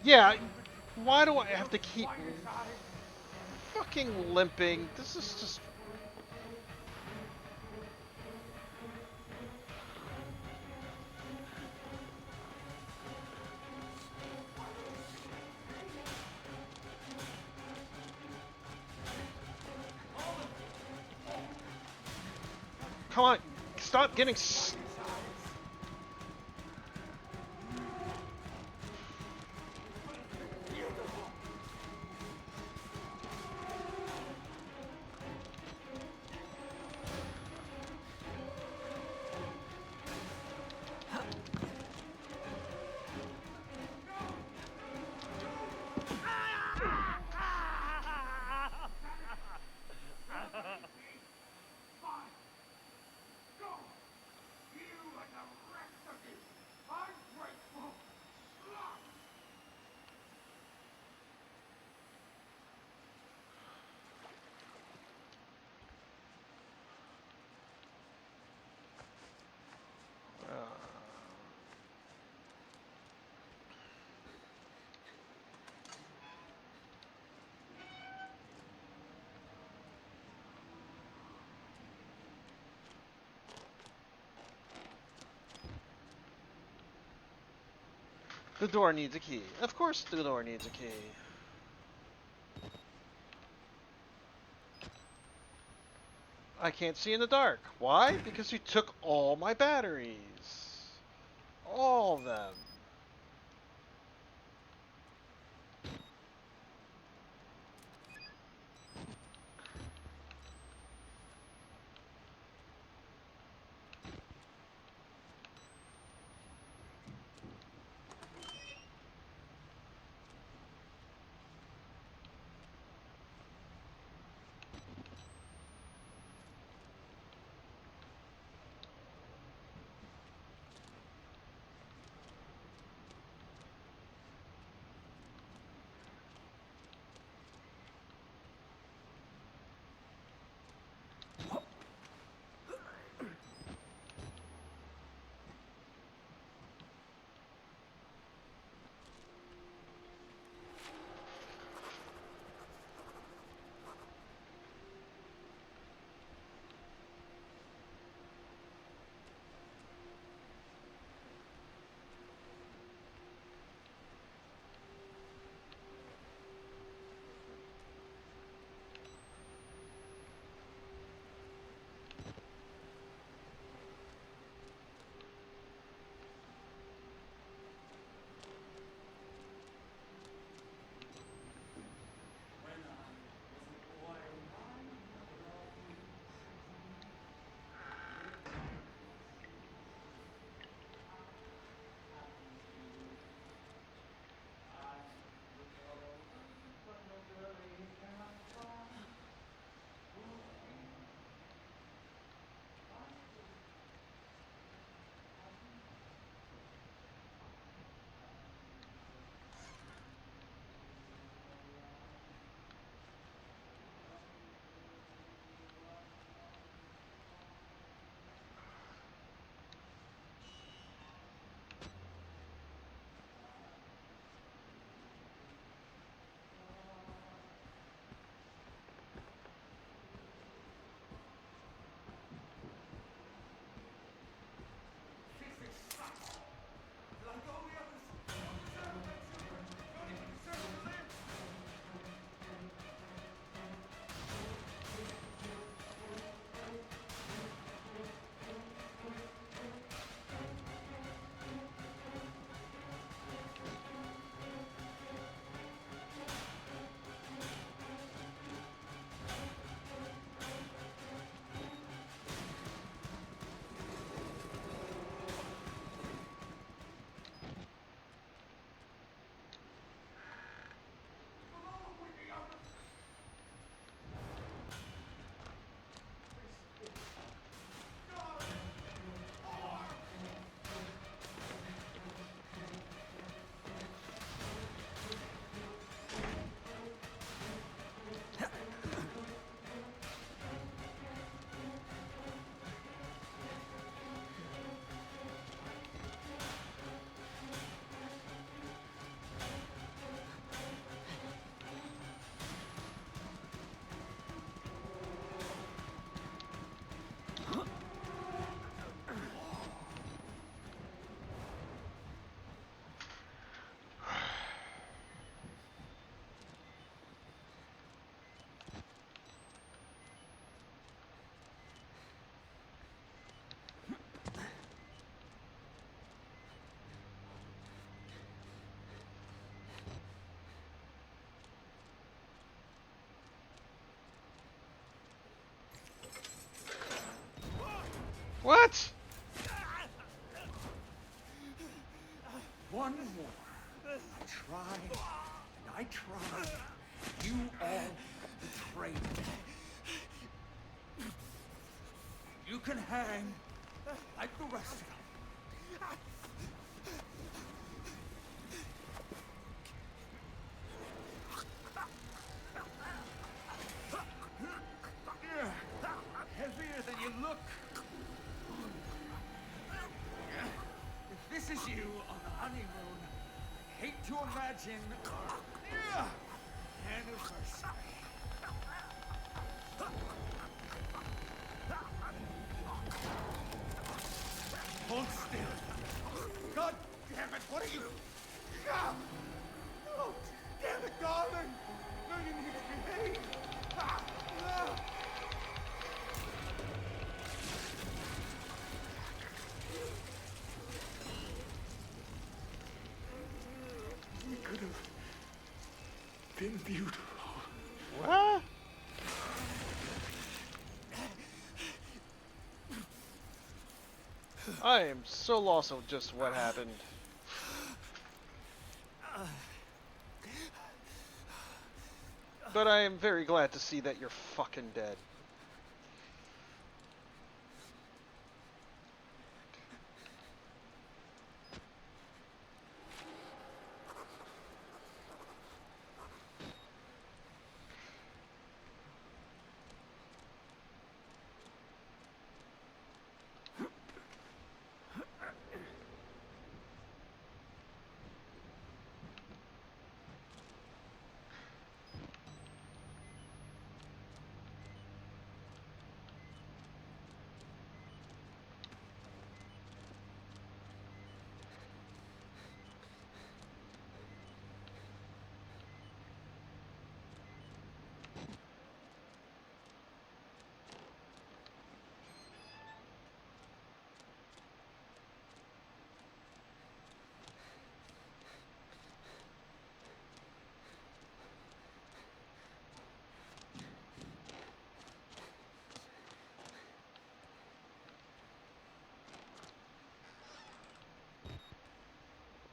Yeah, why do I have to keep fucking limping? This is just... Come on, stop getting... The door needs a key. Of course the door needs a key. I can't see in the dark. Why? Because you took all my batteries. All of them. tried, and I tried. You all betrayed me. You can hang like the rest of them. Heavier than you look. If this is you on the honeymoon, I hate to imagine our anniversary. Hold still. God damn it, what are you? Ah! No! Damn it, darling! No, you need to behave! Ah! Ah! We could have been beautiful. What? I am so lost of just what happened. But I am very glad to see that you're fucking dead.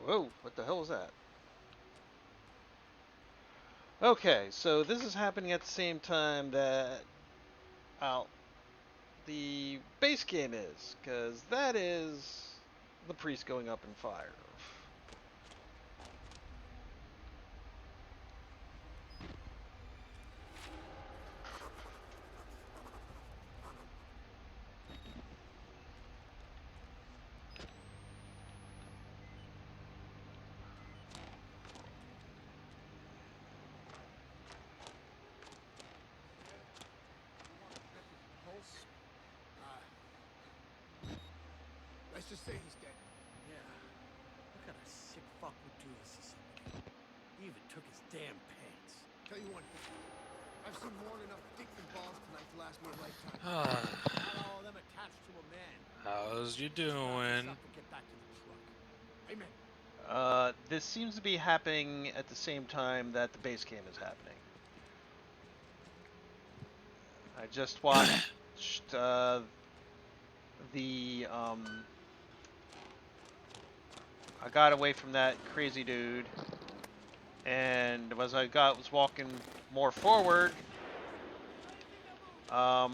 Whoa, what the hell is that? Okay, so this is happening at the same time that the base game is, because that is the priest going up in fire. Let's just say he's dead. Yeah. What kind of sick fuck would do this to somebody? He even took his damn pants. Tell you one thing. I've seen more than enough dicks and balls tonight to last me a lifetime. Not all of them attached to a man. How's you doing? Get back to the truck. Amen. This seems to be happening at the same time that the base game is happening. I just watched I got away from that crazy dude, and as I was walking more forward, I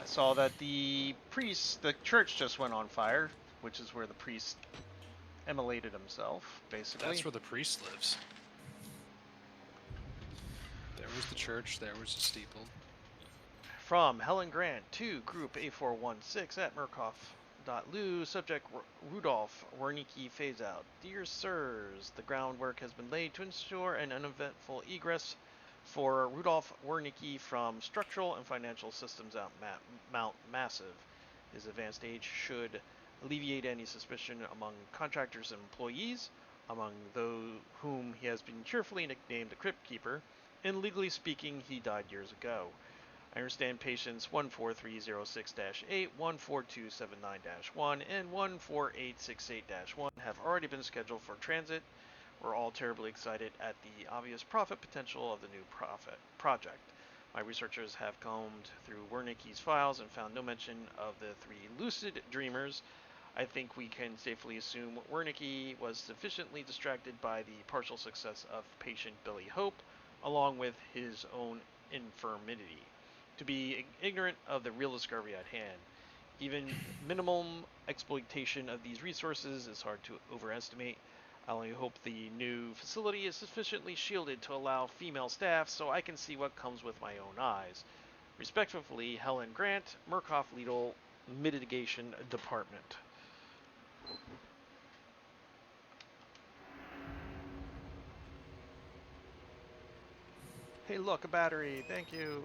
saw that the church just went on fire, which is where the priest immolated himself, basically. That's where the priest lives. There was the church, there was the steeple. From Helen Grant to Group A416 at Murkoff.lu, subject Rudolph Wernicke phase out. Dear Sirs, the groundwork has been laid to ensure an uneventful egress for Rudolph Wernicke from structural and financial systems at Mount Massive. His advanced age should alleviate any suspicion among contractors and employees, among those whom he has been cheerfully nicknamed the Crypt Keeper, and legally speaking, he died years ago. I understand patients 14306-8, 14279-1, and 14868-1 have already been scheduled for transit. We're all terribly excited at the obvious profit potential of the new project. My researchers have combed through Wernicke's files and found no mention of the three lucid dreamers I think we can safely assume Wernicke was sufficiently distracted by the partial success of patient Billy Hope, along with his own infirmity, to be ignorant of the real discovery at hand. Even minimum exploitation of these resources is hard to overestimate. I only hope the new facility is sufficiently shielded to allow female staff so I can see what comes with my own eyes. Respectfully, Helen Grant, Murkoff Legal Mitigation Department. Hey, look, a battery. Thank you.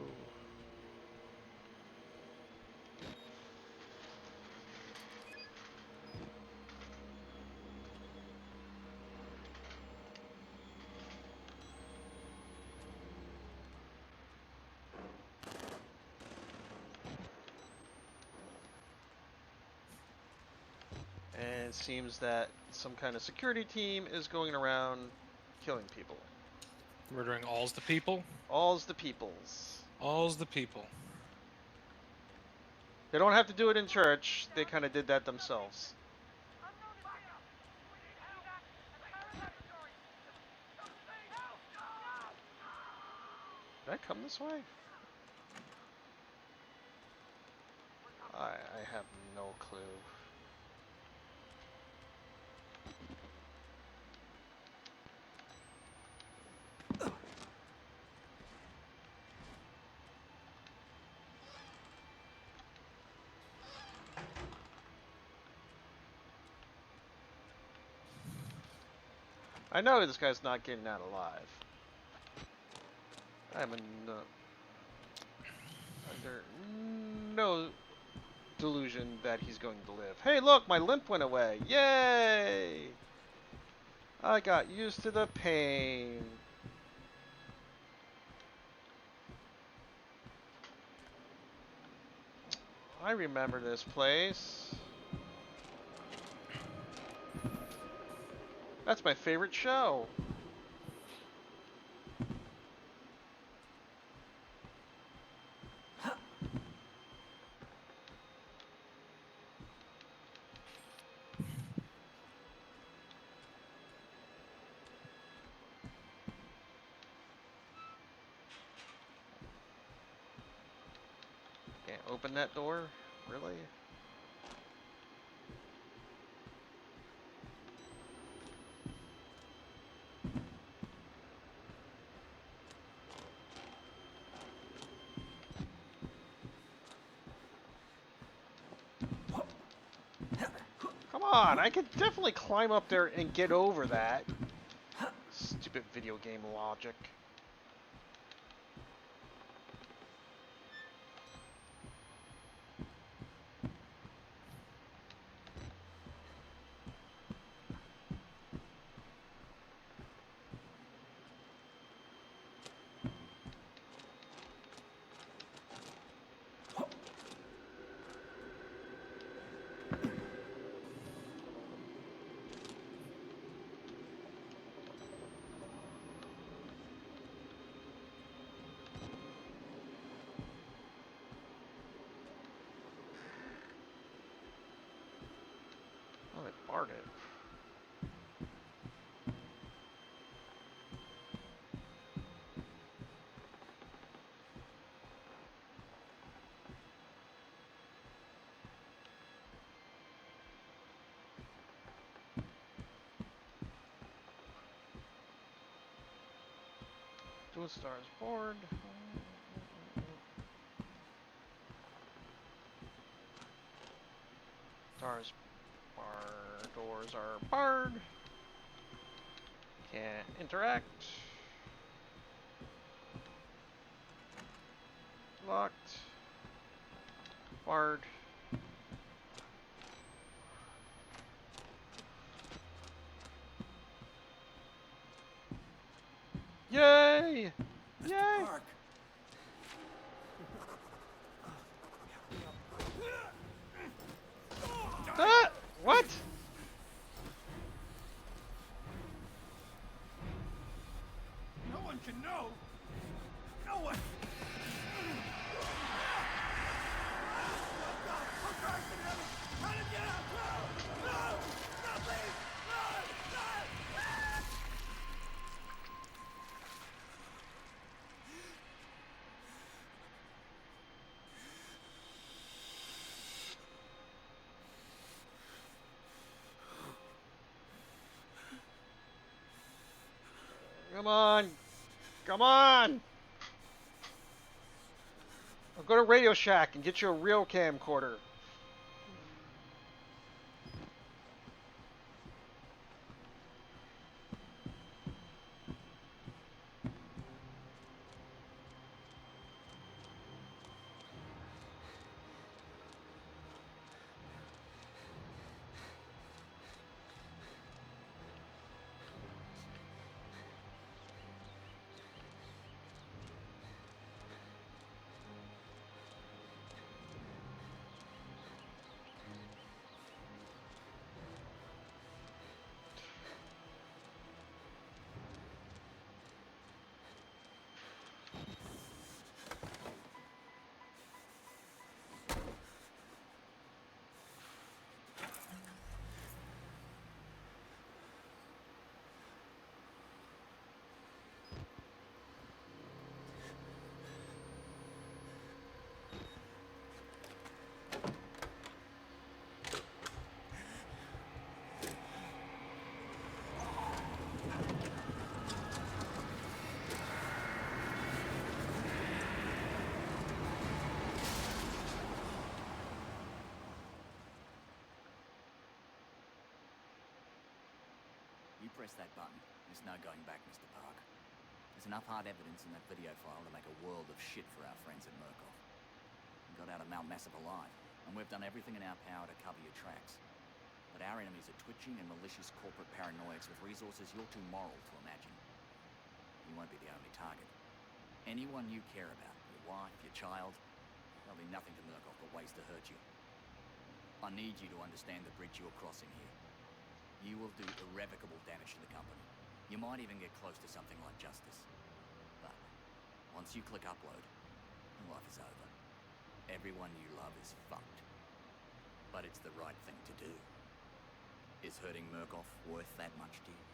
And it seems that some kind of security team is going around killing people. Murdering all's the people? All's the peoples. All's the people. They don't have to do it in church. They kind of did that themselves. Did I come this way? I have no clue. I know this guy's not getting out alive. I'm under no delusion that he's going to live. Hey, look, my limp went away. Yay! I got used to the pain. I remember this place. That's my favorite show. Can't open that door? Really? Come on, I could definitely climb up there and get over that. Stupid video game logic. Oh, they barred it. Two stars board. Stars bar doors are barred. Can't interact. Locked. Barred. Yay! Yay! Park. Ah! What? No one can know. No one. How to get out? No! No! Not me! No! No! Come on. Come on. I'll go to Radio Shack and get you a real camcorder. You press that button. There's no going back, Mr. Park. There's enough hard evidence in that video file to make a world of shit for our friends at Murkoff. We got out of Mount Massive alive, and we've done everything in our power to cover your tracks. But our enemies are twitching and malicious corporate paranoics with resources you're too moral to imagine. You won't be the only target. Anyone you care about, your wife, your child, there'll be nothing to Murkoff but ways to hurt you. I need you to understand the bridge you're crossing here. You will do irrevocable damage to the company. You might even get close to something like justice. But once you click upload, your life is over. Everyone you love is fucked. But it's the right thing to do. Is hurting Murkoff worth that much to you?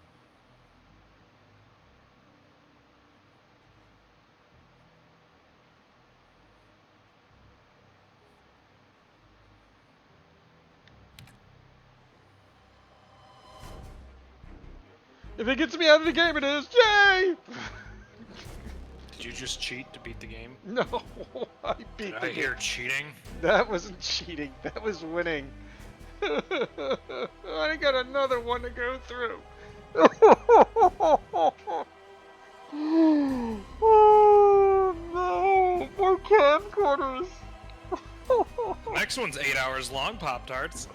If it gets me out of the game, it is. Yay! Did you just cheat to beat the game? No, I beat Did the I game. hear cheating? That wasn't cheating. That was winning. I got another one to go through. Oh no, more camcorders. The next one's 8 hours long, Pop-Tarts.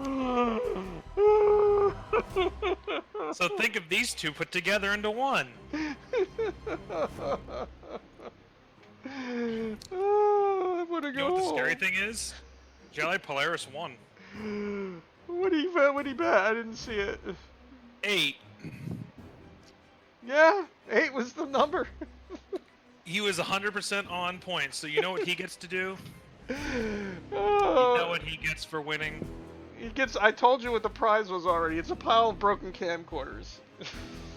So think of these two put together into one. I wanna You go know what the home. scary thing is? Jelly Polaris won. What do you bet? I didn't see it. 8. Yeah, 8 was the number. He was 100% on point, so you know what he gets to do? You Oh, know what he gets for winning? he gets. I told you what the prize was already. It's a pile of broken camcorders.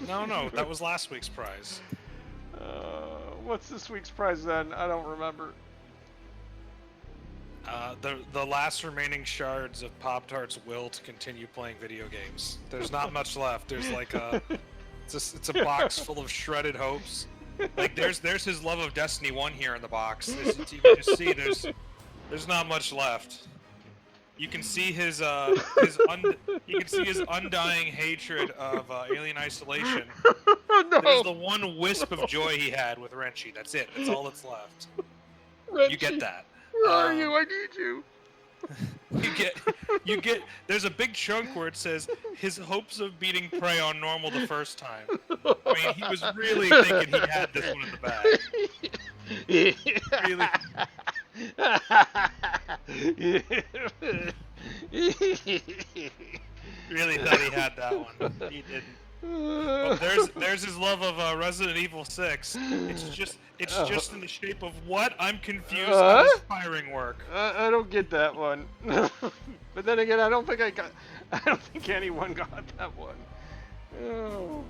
No, that was last week's prize. What's this week's prize then? I don't remember. The last remaining shards of Pop-Tart's will to continue playing video games. There's not much left. There's like it's a box full of shredded hopes. Like there's his love of Destiny 1 here in the box. You can just see there's not much left. You can see his undying hatred of Alien Isolation. No. There's the one wisp of joy he had with Renchi. That's it. That's all that's left. You get Renchi, that. Where are you? I need you. You get. There's a big chunk where it says his hopes of beating Prey on normal the first time. I mean, he was really thinking he had this one in the bag. Really thought he had that one. He didn't. Well, there's his love of Resident Evil 6. It's just in the shape of what? I'm confused. How does firing work? I don't get that one. But then again, I don't think anyone got that one. Oh,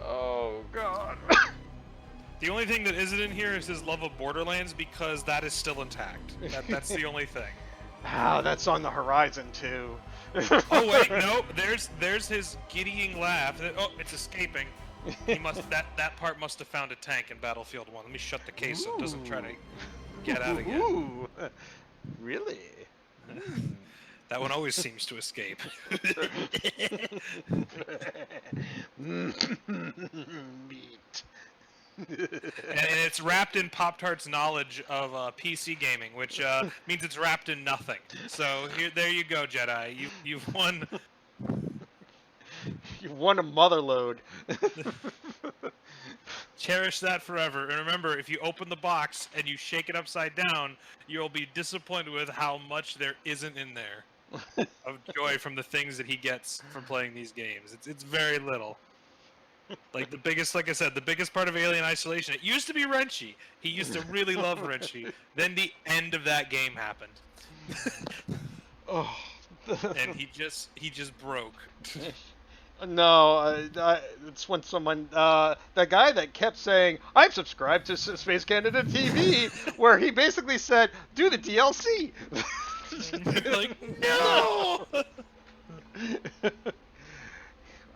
oh God. The only thing that isn't in here is his love of Borderlands because that is still intact. That's the only thing. Ah, that's on the horizon too. Oh wait, no. There's his giddying laugh. Oh, it's escaping. He must that part must have found a tank in Battlefield 1. Let me shut the case so it doesn't try to get out again. Ooh, really? That one always seems to escape. Meat. And it's wrapped in Poptarts' knowledge of PC gaming, which means it's wrapped in nothing. So there you go, Jedi. You've won. You won a mother load. Cherish that forever. And remember, if you open the box and you shake it upside down, you'll be disappointed with how much there isn't in there of joy from the things that he gets from playing these games. It's very little. Like I said, the biggest part of Alien Isolation, it used to be Wrenchy. He used to really love Wrenchy. Then the end of that game happened. Oh. And he just broke. No, it's when someone, the guy that kept saying, "I'm subscribed to Space Canada TV," where he basically said, "Do the DLC." Like, no!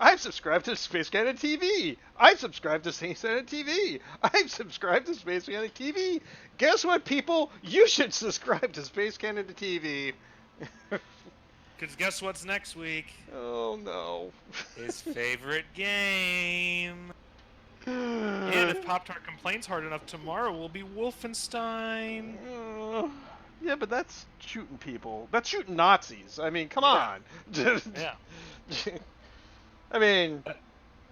I'm subscribed to Space Canada TV. I'm subscribed to Space Canada TV. I'm subscribed to Space Canada TV. Guess what, people? You should subscribe to Space Canada TV. Because guess what's next week? Oh, no. His favorite game. And if Pop-Tart complains hard enough, tomorrow will be Wolfenstein. Yeah, but that's shooting people. That's shooting Nazis. I mean, come on. Yeah. I mean,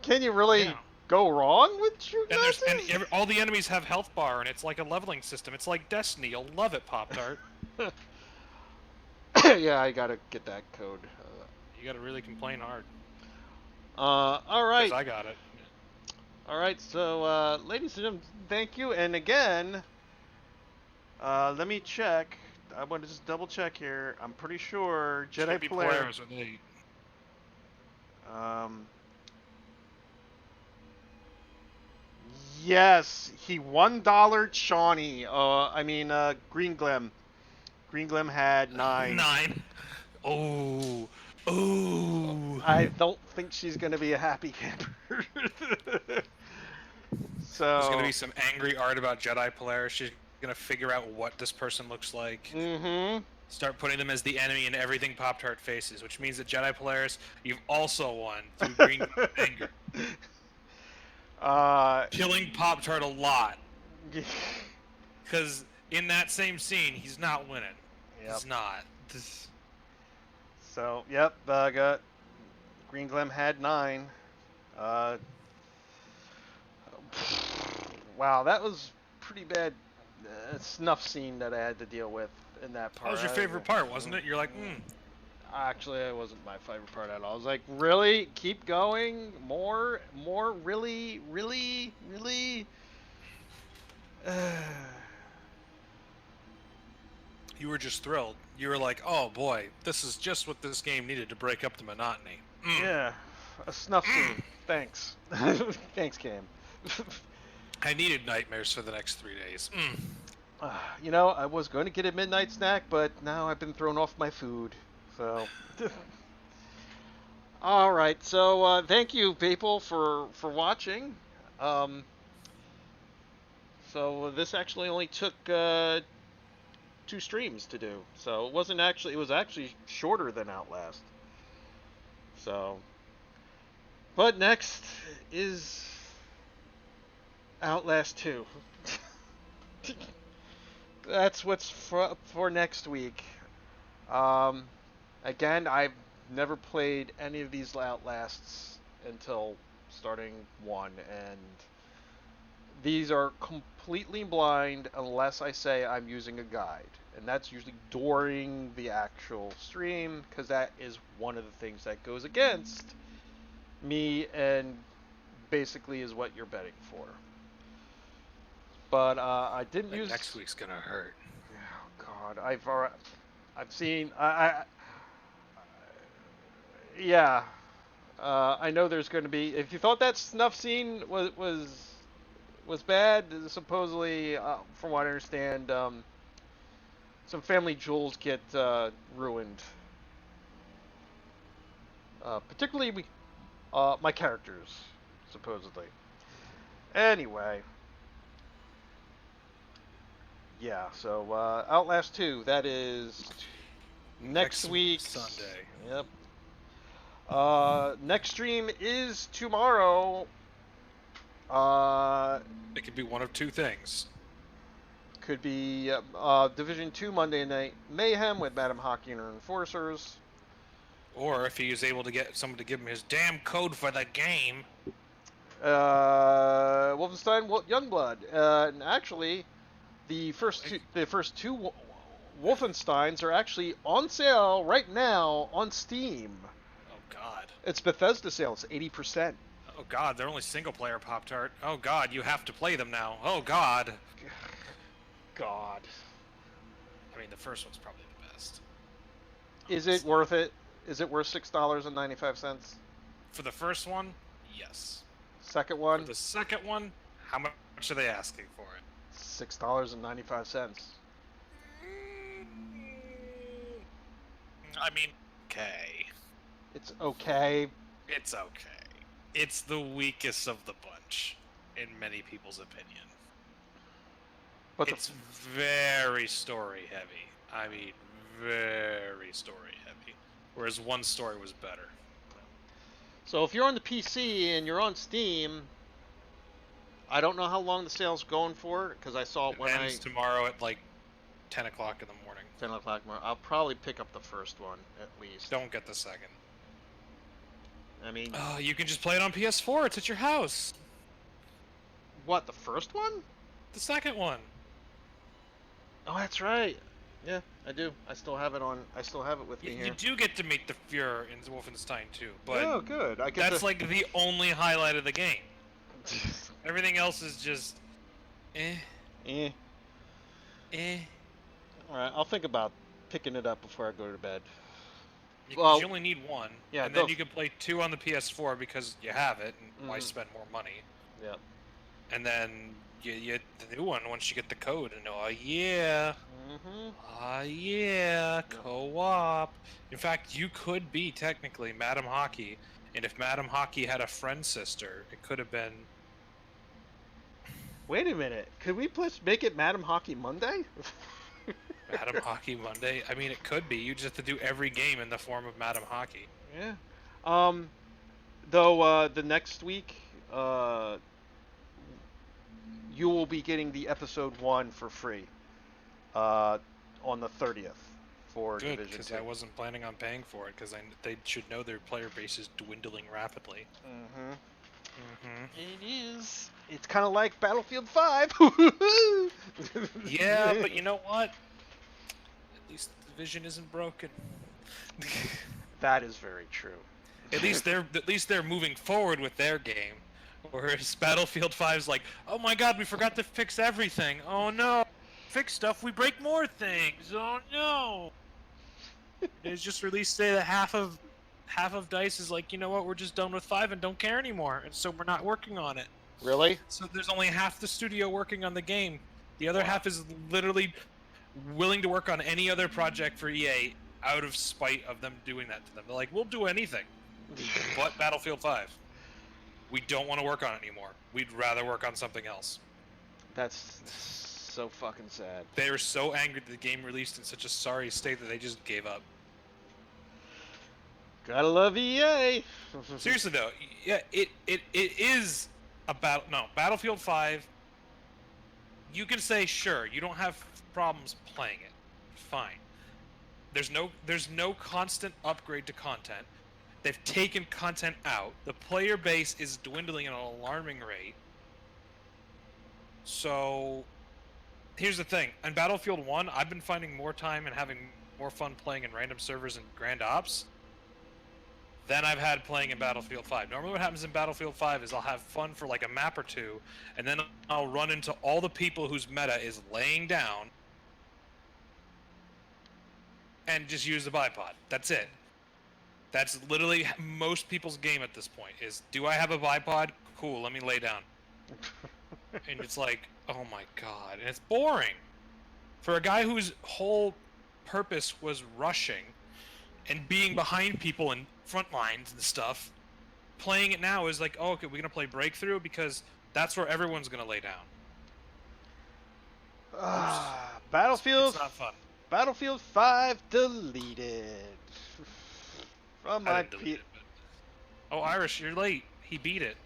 can you really go wrong with shooting Nazis? And all the enemies have health bar, and it's like a leveling system. It's like Destiny. You'll love it, Pop-Tart. Yeah, I gotta get that code. You gotta really complain hard. All right. 'Cause I got it. All right, so, ladies and gentlemen, thank you. And again, let me check. I want to just double check here. I'm pretty sure Jedi Polaris. Yes, he $1 Shawnee. Green Glim. Green Glim had 9. 9. Oh. Oh. I don't think she's gonna be a happy camper. So there's gonna be some angry art about Jedi Polaris. She's gonna figure out what this person looks like. Mm-hmm. Start putting them as the enemy in everything Pop-Tart faces, which means that Jedi Polaris, you've also won through Green Glim anger. Killing Pop-Tart a lot. Because in that same scene, he's not winning. Yep. He's not. So, yep, got Green Glim had 9. Wow, that was pretty bad snuff scene that I had to deal with in that part. That was your favorite part, wasn't it? You're like, Actually, it wasn't my favorite part at all. I was like, really? Keep going? More? Really? You were just thrilled. You were like, oh boy, this is just what this game needed to break up the monotony. Yeah, a snuff scene. Thanks. Thanks, Cam. I needed nightmares for the next 3 days. You know, I was going to get a midnight snack, but now I've been thrown off my food. So, all right. So, thank you, people, for watching. So this actually only took 2 streams to do. So it was actually shorter than Outlast. So, but next is Outlast 2. That's what's for next week. Again, I've never played any of these Outlasts until starting 1, and these are completely blind unless I say I'm using a guide. And that's usually during the actual stream, because that is one of the things that goes against me and basically is what you're betting for. But I didn't Like use. next week's gonna hurt. Oh God, I've seen. Yeah. I know there's going to be. If you thought that snuff scene was bad, supposedly, from what I understand, some family jewels get ruined. Particularly my characters, supposedly. Anyway. Yeah, so Outlast 2, that is next week. Sunday. Yep. Next stream is tomorrow. It could be one of two things. Could be Division 2 Monday Night Mayhem with Madam Hockey and her Enforcers. Or if he is able to get someone to give him his damn code for the game. Wolfenstein Youngblood. And actually, the first two Wolfensteins are actually on sale right now on Steam. Oh God. It's Bethesda sales, 80%. Oh God, they're only single player Pop-Tart. Oh God, you have to play them now. Oh God. God. I mean, the first one's probably the best. Is it worth it? Is it worth $6.95? For the first one, yes. Second one? For the second one, how much are they asking for it? $6.95. I mean, okay. It's okay. It's okay. It's the weakest of the bunch, in many people's opinion. But it's very story heavy. I mean, very story heavy. Whereas one story was better. So if you're on the PC and you're on Steam, I don't know how long the sale's going for, because I saw it when It ends tomorrow at like 10 o'clock in the morning. 10 o'clock tomorrow. I'll probably pick up the first one, at least. Don't get the second. I mean... you can just play it on PS4. It's at your house. What, the first one? The second one. Oh, that's right. Yeah, I do. I still have it with me here. You do get to meet the Fuhrer in Wolfenstein 2, but oh, good. That's like the only highlight of the game. Everything else is just Eh. Alright, I'll think about picking it up before I go to bed. You only need one, yeah, and then you can play 2 on the PS4 because you have it, and why spend more money? Yeah. And then you get the new one once you get the code, and oh yeah, yeah, co-op. In fact, you could be technically Madam Hockey, and if Madam Hockey had a friend sister, it could have been... Wait a minute, could we make it Madam Hockey Monday? Madam Hockey Monday? I mean, it could be. You just have to do every game in the form of Madam Hockey. Yeah. Though, the next week, you will be getting the episode 1 for free, on the 30th for Good, Division 2. because I wasn't planning on paying for it, because they should know their player base is dwindling rapidly. It is. It's kind of like Battlefield 5. Yeah, but you know what? At least the Division isn't broken. That is very true. At least they're moving forward with their game. Whereas Battlefield 5's like, oh my god, we forgot to fix everything. Oh no, fix stuff, we break more things. Oh no. It's just released today that half of DICE is like, you know what, we're just done with 5 and don't care anymore, and so we're not working on it. Really? So there's only half the studio working on the game. The other half is literally willing to work on any other project for EA out of spite of them doing that to them. They're like, we'll do anything but Battlefield 5. We don't want to work on it anymore. We'd rather work on something else. That's so fucking sad. They were so angry that the game released in such a sorry state that they just gave up. Gotta love EA. Seriously though, yeah, it is about Battlefield 5. You can say sure, you don't have problems playing it. Fine. There's no constant upgrade to content. They've taken content out. The player base is dwindling at an alarming rate. So, here's the thing. On Battlefield 1, I've been finding more time and having more fun playing in random servers and Grand Ops than I've had playing in Battlefield 5. Normally what happens in Battlefield 5 is I'll have fun for like a map or two, and then I'll run into all the people whose meta is laying down and just use the bipod. That's it. That's literally most people's game at this point is, do I have a bipod? Cool, let me lay down. And it's like, oh my god, and it's boring. For a guy whose whole purpose was rushing and being behind people in front lines and stuff, playing it now is like, oh, okay, we're gonna play Breakthrough because that's where everyone's gonna lay down. Battlefield. It's not fun. Battlefield 5 deleted from I my didn't delete it, but... Oh, Irish, you're late. He beat it.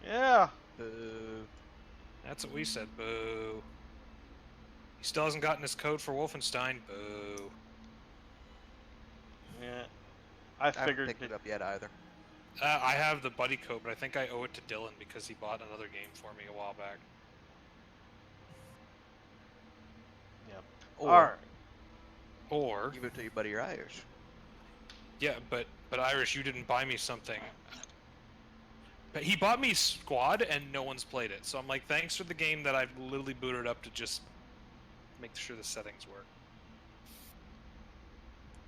Yeah. Boo. That's what we said. Boo. He still hasn't gotten his code for Wolfenstein. Boo. Yeah. I haven't figured picked it up yet either. I have the buddy code, but I think I owe it to Dylan because he bought another game for me a while back. Yep. Or, Alright. Or give it to your buddy Irish. yeah, but Irish, you didn't buy me something. But he bought me Squad, and no one's played it. So I'm like, thanks for the game that I've literally booted up to just make sure the settings work.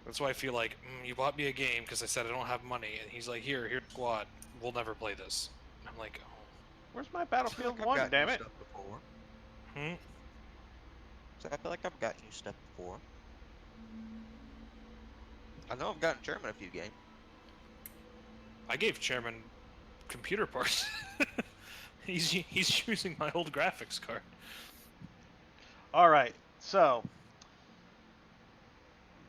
That's why I feel like, you bought me a game because I said I don't have money, and he's like, here's Squad. We'll never play this. And I'm like, oh. Where's my Battlefield I've 1, gotten damn you it? stuff before. Hmm? So I feel like I've gotten you stuff before. I know I've gotten Chairman a few games. I gave Chairman computer parts. he's using my old graphics card. Alright, so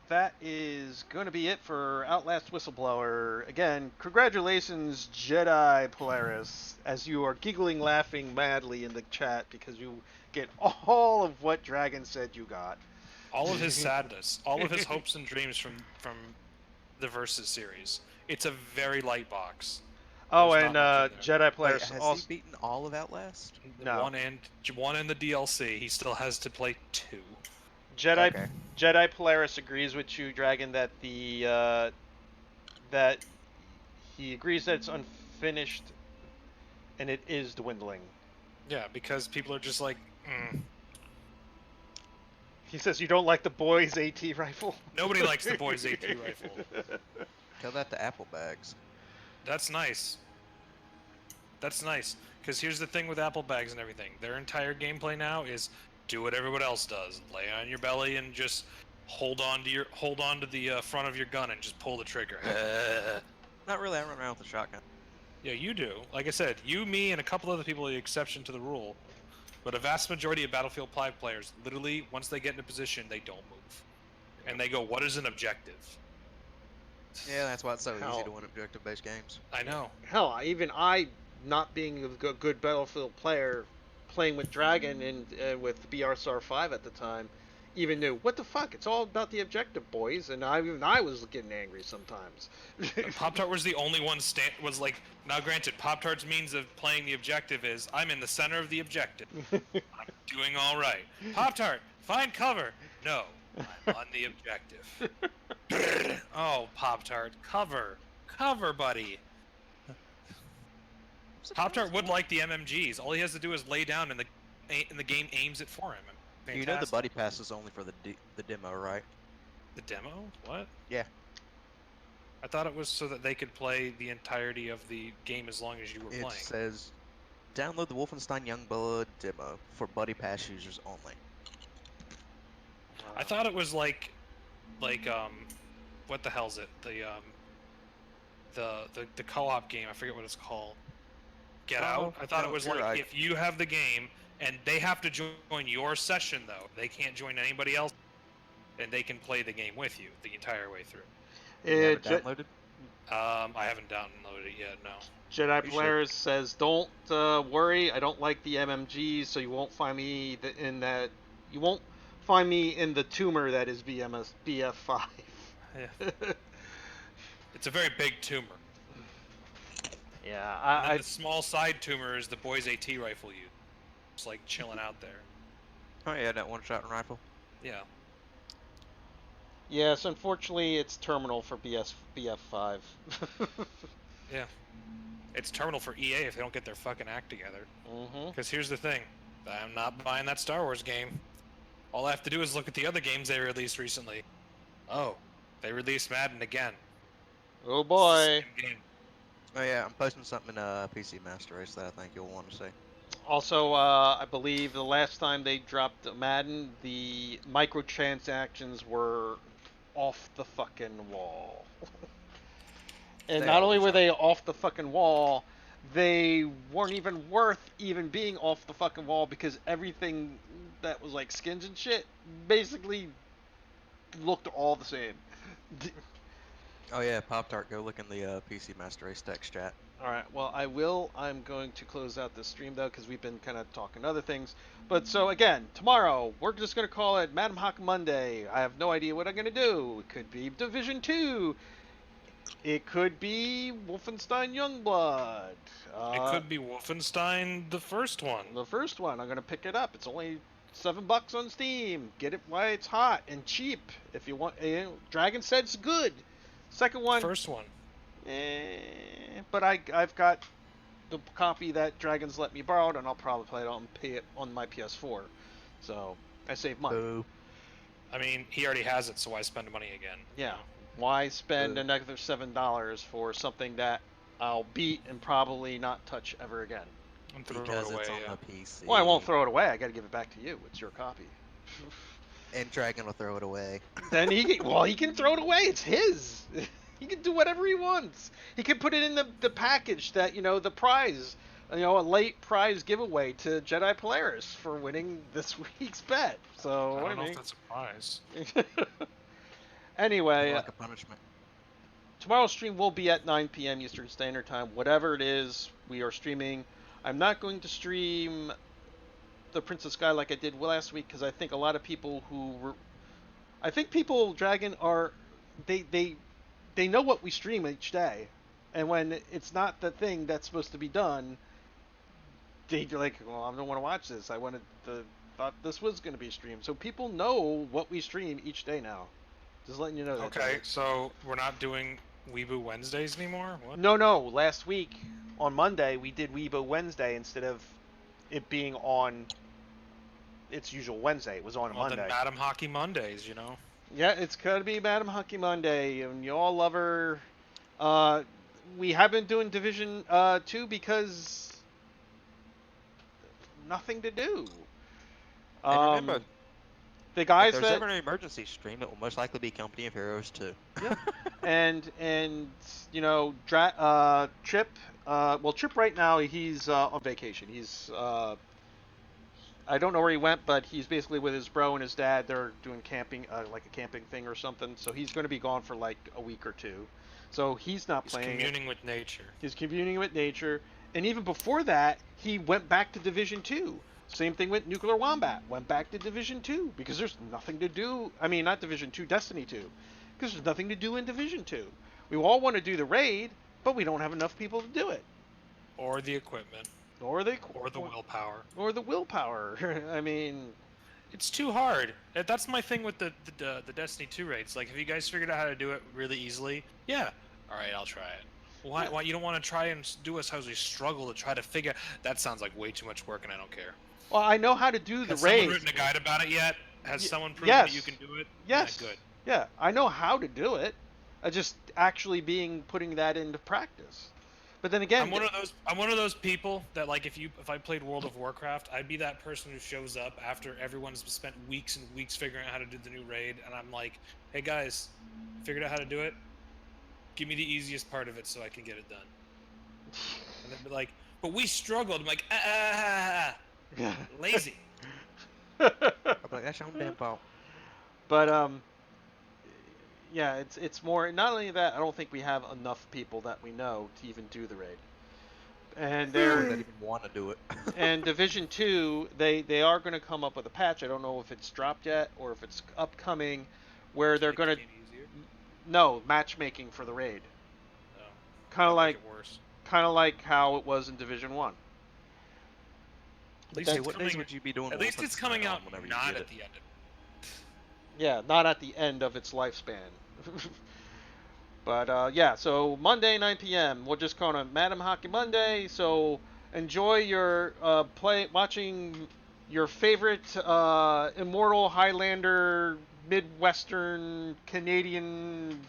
that is going to be it for Outlast Whistleblower. Again, congratulations, Jedi Polaris, as you are giggling, laughing madly in the chat because you get all of what Dragon said you got. All of his sadness, all of his hopes and dreams from the Versus series. It's a very light box. Oh, There's and not much in there. Jedi Wait, Polaris has also. he beaten all of Outlast? No. One and the DLC. He still has to play 2. Jedi Jedi Polaris agrees with you, Dragon, that the that he agrees that it's unfinished, and it is dwindling. Yeah, because people are just like, He says you don't like the boys' AT rifle. Nobody likes the boys' AT rifle. Tell that to Apple Bags. That's nice. That's nice. Because here's the thing with Apple Bags and everything. Their entire gameplay now is do what everyone else does. Lay on your belly and just hold on to the front of your gun and just pull the trigger. Not really, I run around with a shotgun. Yeah, you do. Like I said, you, me, and a couple other people are the exception to the rule. But a vast majority of Battlefield 5 players, literally, once they get into position, they don't move. And they go, what is an objective? Yeah, that's why it's so Hell. easy to win objective-based games. I know. Hell, even I, not being a good Battlefield player, playing with Dragon and with BRSR 5 at the time, even knew what the fuck. It's all about the objective, boys. And I was getting angry sometimes. Poptart was the only one was like. Now, granted, Poptart's means of playing the objective is I'm in the center of the objective. I'm doing all right. Poptart, find cover. No, I'm on the objective. Oh, Poptart, cover, buddy. Poptart would like the MMGs. All he has to do is lay down, and the game aims it for him. Fantastic. You know the buddy pass is only for the demo, right? The demo? What? Yeah. I thought it was so that they could play the entirety of the game as long as you were It playing. says, download the Wolfenstein Youngblood demo for buddy pass users only. I thought it was like, what the hell's it? The co-op game. I forget what it's called. Get Out. I thought no, it was you're like right. if you have the game and they have to join your session though. They can't join anybody else, and they can play the game with you the entire way through. You have it downloaded? I haven't downloaded it yet. No. Jedi You Polaris says, "Don't worry. I don't like the MMGs, so you won't find me in that. You won't find me in the tumor that is BF5." Yeah. It's a very big tumor. Yeah, And then the small side tumor is the boys' AT rifle you. It's like chilling out there. Oh yeah, that one-shot rifle. Yeah. Yes, unfortunately, it's terminal for BF5. Yeah. It's terminal for EA if they don't get their fucking act together. Mm-hmm. Because here's the thing. I'm not buying that Star Wars game. All I have to do is look at the other games they released recently. Oh, they released Madden again. Oh It's the same boy. game. Oh yeah, I'm posting something in PC Master Race that I think you'll want to see. Also, I believe the last time they dropped Madden, the microtransactions were off the fucking wall. And They not only always were are. they off the fucking wall, they weren't even worth even being off the fucking wall because everything that was like skins and shit basically looked all the same. Oh yeah, Pop-Tart, go look in the PC Master Race text chat. All right. Well, I will. I'm going to close out this stream though because we've been kind of talking other things. But so again, tomorrow we're just going to call it Madam Hawk Monday. I have no idea what I'm going to do. It could be Division 2. It could be Wolfenstein Youngblood. It could be Wolfenstein, the first one. The first one. I'm going to pick it up. It's only $7 on Steam. Get it while it's hot and cheap. If you want, Dragon said it's good. Second one. First one. But I've got the copy that Dragon's let me borrow, and I'll probably play it on my PS4. So I save money. Boo. I mean, he already has it, so why spend money again? Yeah. Why spend another $7 for something that I'll beat and probably not touch ever again? And throw Because it away, it's on yeah. the PC. Well, I won't throw it away. I got to give it back to you. It's your copy. And Dragon will throw it away. Then he can throw it away. It's his. He can do whatever he wants. He can put it in the package that, the prize, a late prize giveaway to Jedi Polaris for winning this week's bet. So, I don't know if that's a prize. Anyway, Like a punishment. tomorrow's stream will be at 9 p.m. Eastern Standard Time. Whatever it is, we are streaming. I'm not going to stream the Princess Sky like I did last week because I think a lot of people Dragon are they know what we stream each day, and when it's not the thing that's supposed to be done, they're like, well, I don't want to watch this. Thought this was going to be streamed. So people know what we stream each day now. Just letting you know that. Okay, so we're not doing Weeboo Wednesdays anymore? What? No. Last week on Monday we did Weebo Wednesday instead of it being on its usual Wednesday. It was on a Monday. Then Madam Hockey Mondays, Yeah, it's gotta be Madam Hockey Monday, and you all love her. We have been doing Division 2 because nothing to do. And remember, the guys if there's that ever an emergency stream, it will most likely be Company of Heroes 2. yeah, and Trip. Trip right now he's on vacation. He's I don't know where he went, but he's basically with his bro and his dad. They're doing camping, like a camping thing or something. So he's going to be gone for like a week or two. So he's not playing. He's communing with nature. He's communing with nature. And even before that, he went back to Division 2. Same thing with Nuclear Wombat. Went back to Division 2 because there's nothing to do. I mean, not Division 2, Destiny 2. Because there's nothing to do in Division 2. We all want to do the raid, but we don't have enough people to do it. Or the equipment. Or the willpower. Or the willpower. I mean, it's too hard. That's my thing with the Destiny 2 raids. Like, have you guys figured out how to do it really easily? Yeah. All right, I'll try it. Why you don't want to try and do us how we struggle to try to figure? That sounds like way too much work, and I don't care. Well, I know how to do the raids. raids. Has someone written a guide about it yet? Has someone proven that you can do it? Yes. Yeah, good. Yeah, I know how to do it. I just actually putting that into practice. But then again, I'm one of those people that, like, if I played World of Warcraft, I'd be that person who shows up after everyone's spent weeks and weeks figuring out how to do the new raid, and I'm like, hey guys, figured out how to do it? Give me the easiest part of it so I can get it done. And they'd be like, but we struggled. I'm like, lazy. I'm like, that's your own damn fault. But yeah, it's more. Not only that, I don't think we have enough people that we know to even do the raid. And they're that even want to do it. And Division 2, they are going to come up with a patch. I don't know if it's dropped yet or if it's upcoming, where they're going to matchmaking for the raid. Oh, kind of like how it was in Division 1. At least what days would you be doing? At least it's coming out not at the end Yeah, not at the end of its lifespan. But yeah, so Monday 9 p.m. We'll just call it Madam Hockey Monday. So enjoy your watching your favorite immortal Highlander Midwestern Canadian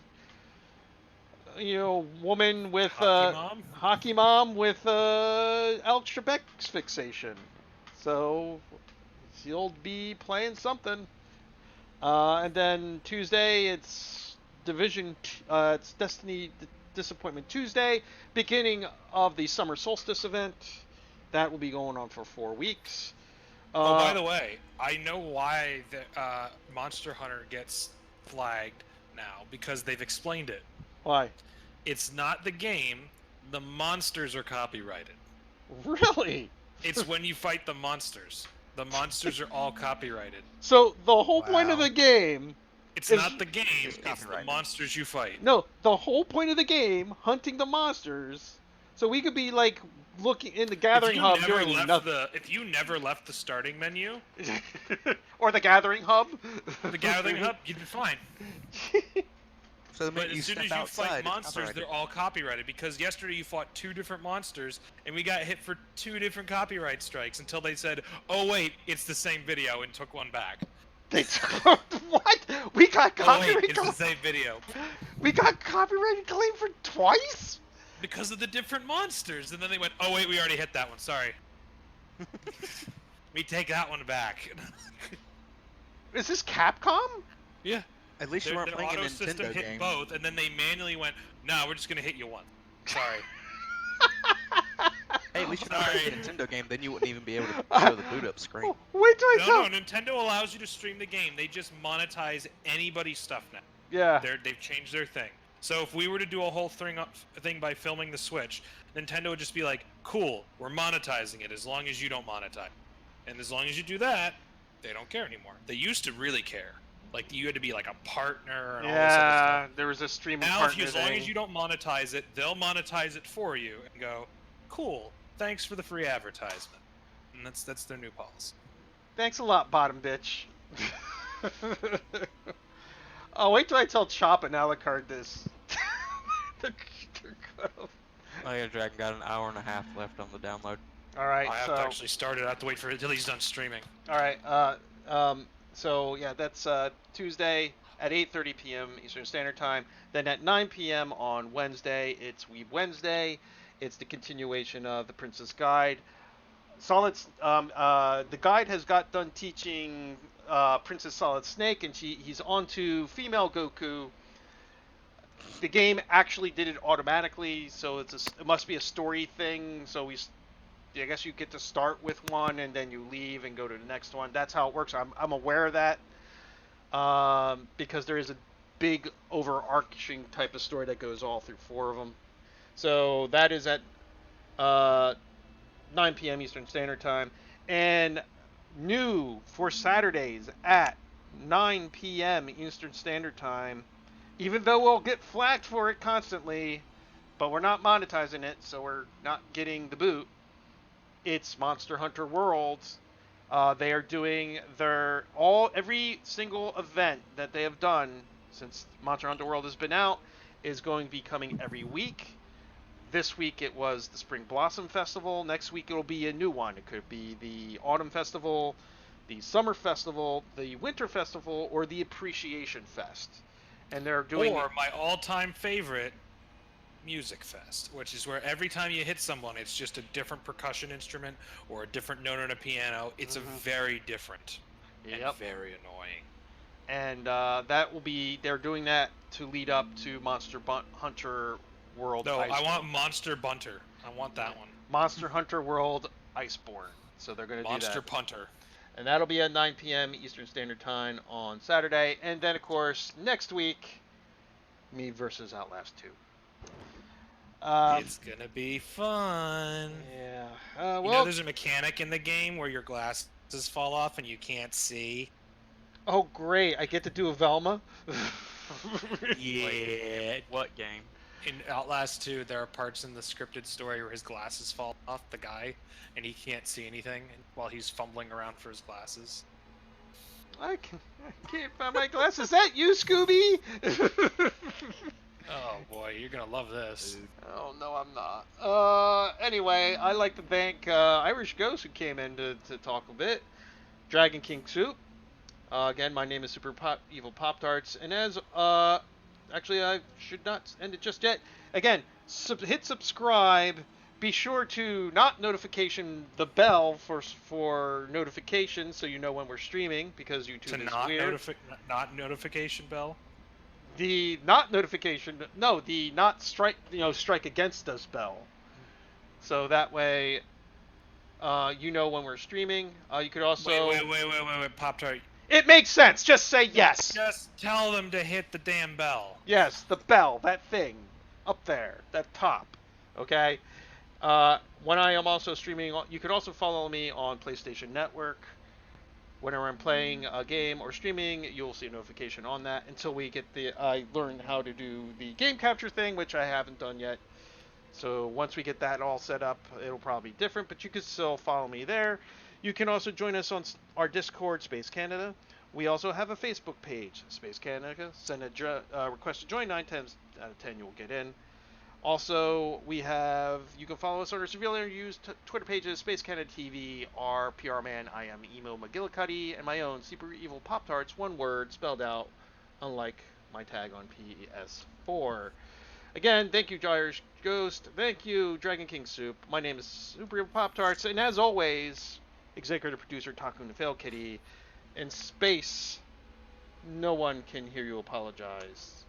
woman with Hockey mom? hockey mom with Al Trebek's fixation. So she'll be playing something. And then Tuesday, it's it's Destiny Disappointment Tuesday, beginning of the Summer Solstice event. That will be going on for 4 weeks. Oh, by the way, I know why the Monster Hunter gets flagged now, because they've explained it. Why? It's not the game, the monsters are copyrighted. Really? It's when you fight the monsters. The monsters are all copyrighted. So the whole point of the game... It's not the game, it's the monsters you fight. No, the whole point of the game, hunting the monsters, so we could be like looking in the gathering hub doing nothing. If you never left the starting menu... or the gathering hub? The gathering hub, you'd be fine. So but as soon as you fight monsters, they're all copyrighted, because yesterday you fought 2 different monsters, and we got hit for 2 different copyright strikes until they said, oh wait, it's the same video, and took one back. They took what? We got copyright. Oh wait, it's the same video. We got copyrighted claim for twice? Because of the different monsters, and then they went, oh wait, we already hit that one, sorry. We take that one back. Is this Capcom? Yeah. At least you weren't playing a Nintendo hit game. both, and then they manually went, nah, we're just gonna hit you one. Sorry. Hey, at least you're not playing a Nintendo game, then you wouldn't even be able to show the boot up screen. Wait till I tell. No, Nintendo allows you to stream the game. They just monetize anybody's stuff now. Yeah. They've changed their thing. So if we were to do a whole thing by filming the Switch, Nintendo would just be like, cool, we're monetizing it as long as you don't monetize. And as long as you do that, they don't care anymore. They used to really care. Like, you had to be like a partner and all this other stuff. Yeah, there was a streaming partner as long as you don't monetize it, they'll monetize it for you and go, cool, thanks for the free advertisement. And that's their new policy. Thanks a lot, bottom bitch. Oh, wait till I tell Chop and Alucard this. Oh yeah, Dragon got an hour and a half left on the download. Alright, I have to actually start it. I have to wait for it until he's done streaming. Alright, so yeah, that's Tuesday at 8:30 p.m. Eastern Standard Time. Then at 9 p.m. on Wednesday, it's Weeb Wednesday. It's the continuation of the Princess Guide. The guide has got done teaching Princess Solid Snake, and he's on to female Goku. The game actually did it automatically, so it must be a story thing. So I guess you get to start with one and then you leave and go to the next one. That's how it works. I'm aware of that because there is a big overarching type of story that goes all through 4 of them. So that is at 9 p.m. Eastern Standard Time. And new for Saturdays at 9 p.m. Eastern Standard Time, even though we'll get flagged for it constantly, but we're not monetizing it, so we're not getting the boot. It's Monster Hunter World. They are doing every single event that they have done since Monster Hunter World has been out is going to be coming every week. This week it was the Spring Blossom Festival. Next week it'll be a new one. It could be the Autumn Festival, the Summer Festival, the Winter Festival, or the Appreciation Fest. And they're doing... Or my all-time favorite, Music Fest, which is where every time you hit someone, it's just a different percussion instrument or a different note on a piano. It's a very different and very annoying. And that will be... They're doing that to lead up to Monster Hunter World No, Iceborne. I want Monster Bunter. I want that one. Monster Hunter World Iceborne. So they're going to do that. Monster Punter. And that'll be at 9 p.m. Eastern Standard Time on Saturday. And then, of course, next week, me versus Outlast 2. It's going to be fun. Yeah. Well, you know there's a mechanic in the game where your glasses fall off and you can't see? Oh, great. I get to do a Velma? Yeah. What game? In Outlast 2, there are parts in the scripted story where his glasses fall off, the guy, and he can't see anything while he's fumbling around for his glasses. I can't find my glasses. Is that you, Scooby? Oh boy, you're gonna love this. Oh, no, I'm not. Anyway, I'd like to thank Irish Ghost who came in to talk a bit. Dragon King Soup. Again, my name is SuperEvilPoptarts. And as, actually, I should not end it just yet. Again, hit subscribe. Be sure to not notification the bell for notifications so you know when we're streaming because YouTube is weird. Not notification bell. The not notification, no, the not strike, strike against us bell. So that way, you know when we're streaming. You could also. Wait, Pop-Tart. It makes sense. Just say yes. Just tell them to hit the damn bell. Yes, the bell, that thing, up there, that top. Okay. When I am also streaming, you could also follow me on PlayStation Network. Whenever I'm playing a game or streaming, you'll see a notification on that until we get I learn how to do the game capture thing, which I haven't done yet. So once we get that all set up, it'll probably be different, but you can still follow me there. You can also join us on our Discord, Space Canada. We also have a Facebook page, Space Canada. Send a request to join. 9 times out of 10 you'll get in. Also, you can follow us on our severely used Twitter pages, Space Canada TV, our PR man, I am Emo McGillicuddy, and my own Super Evil Pop-Tarts, one word, spelled out, unlike my tag on PS4. Again, thank you, Irish Ghost. Thank you, Dragon King Soup. My name is Super Evil Pop-Tarts, and as always, executive producer Takun the Fail Kitty. In space, no one can hear you apologize.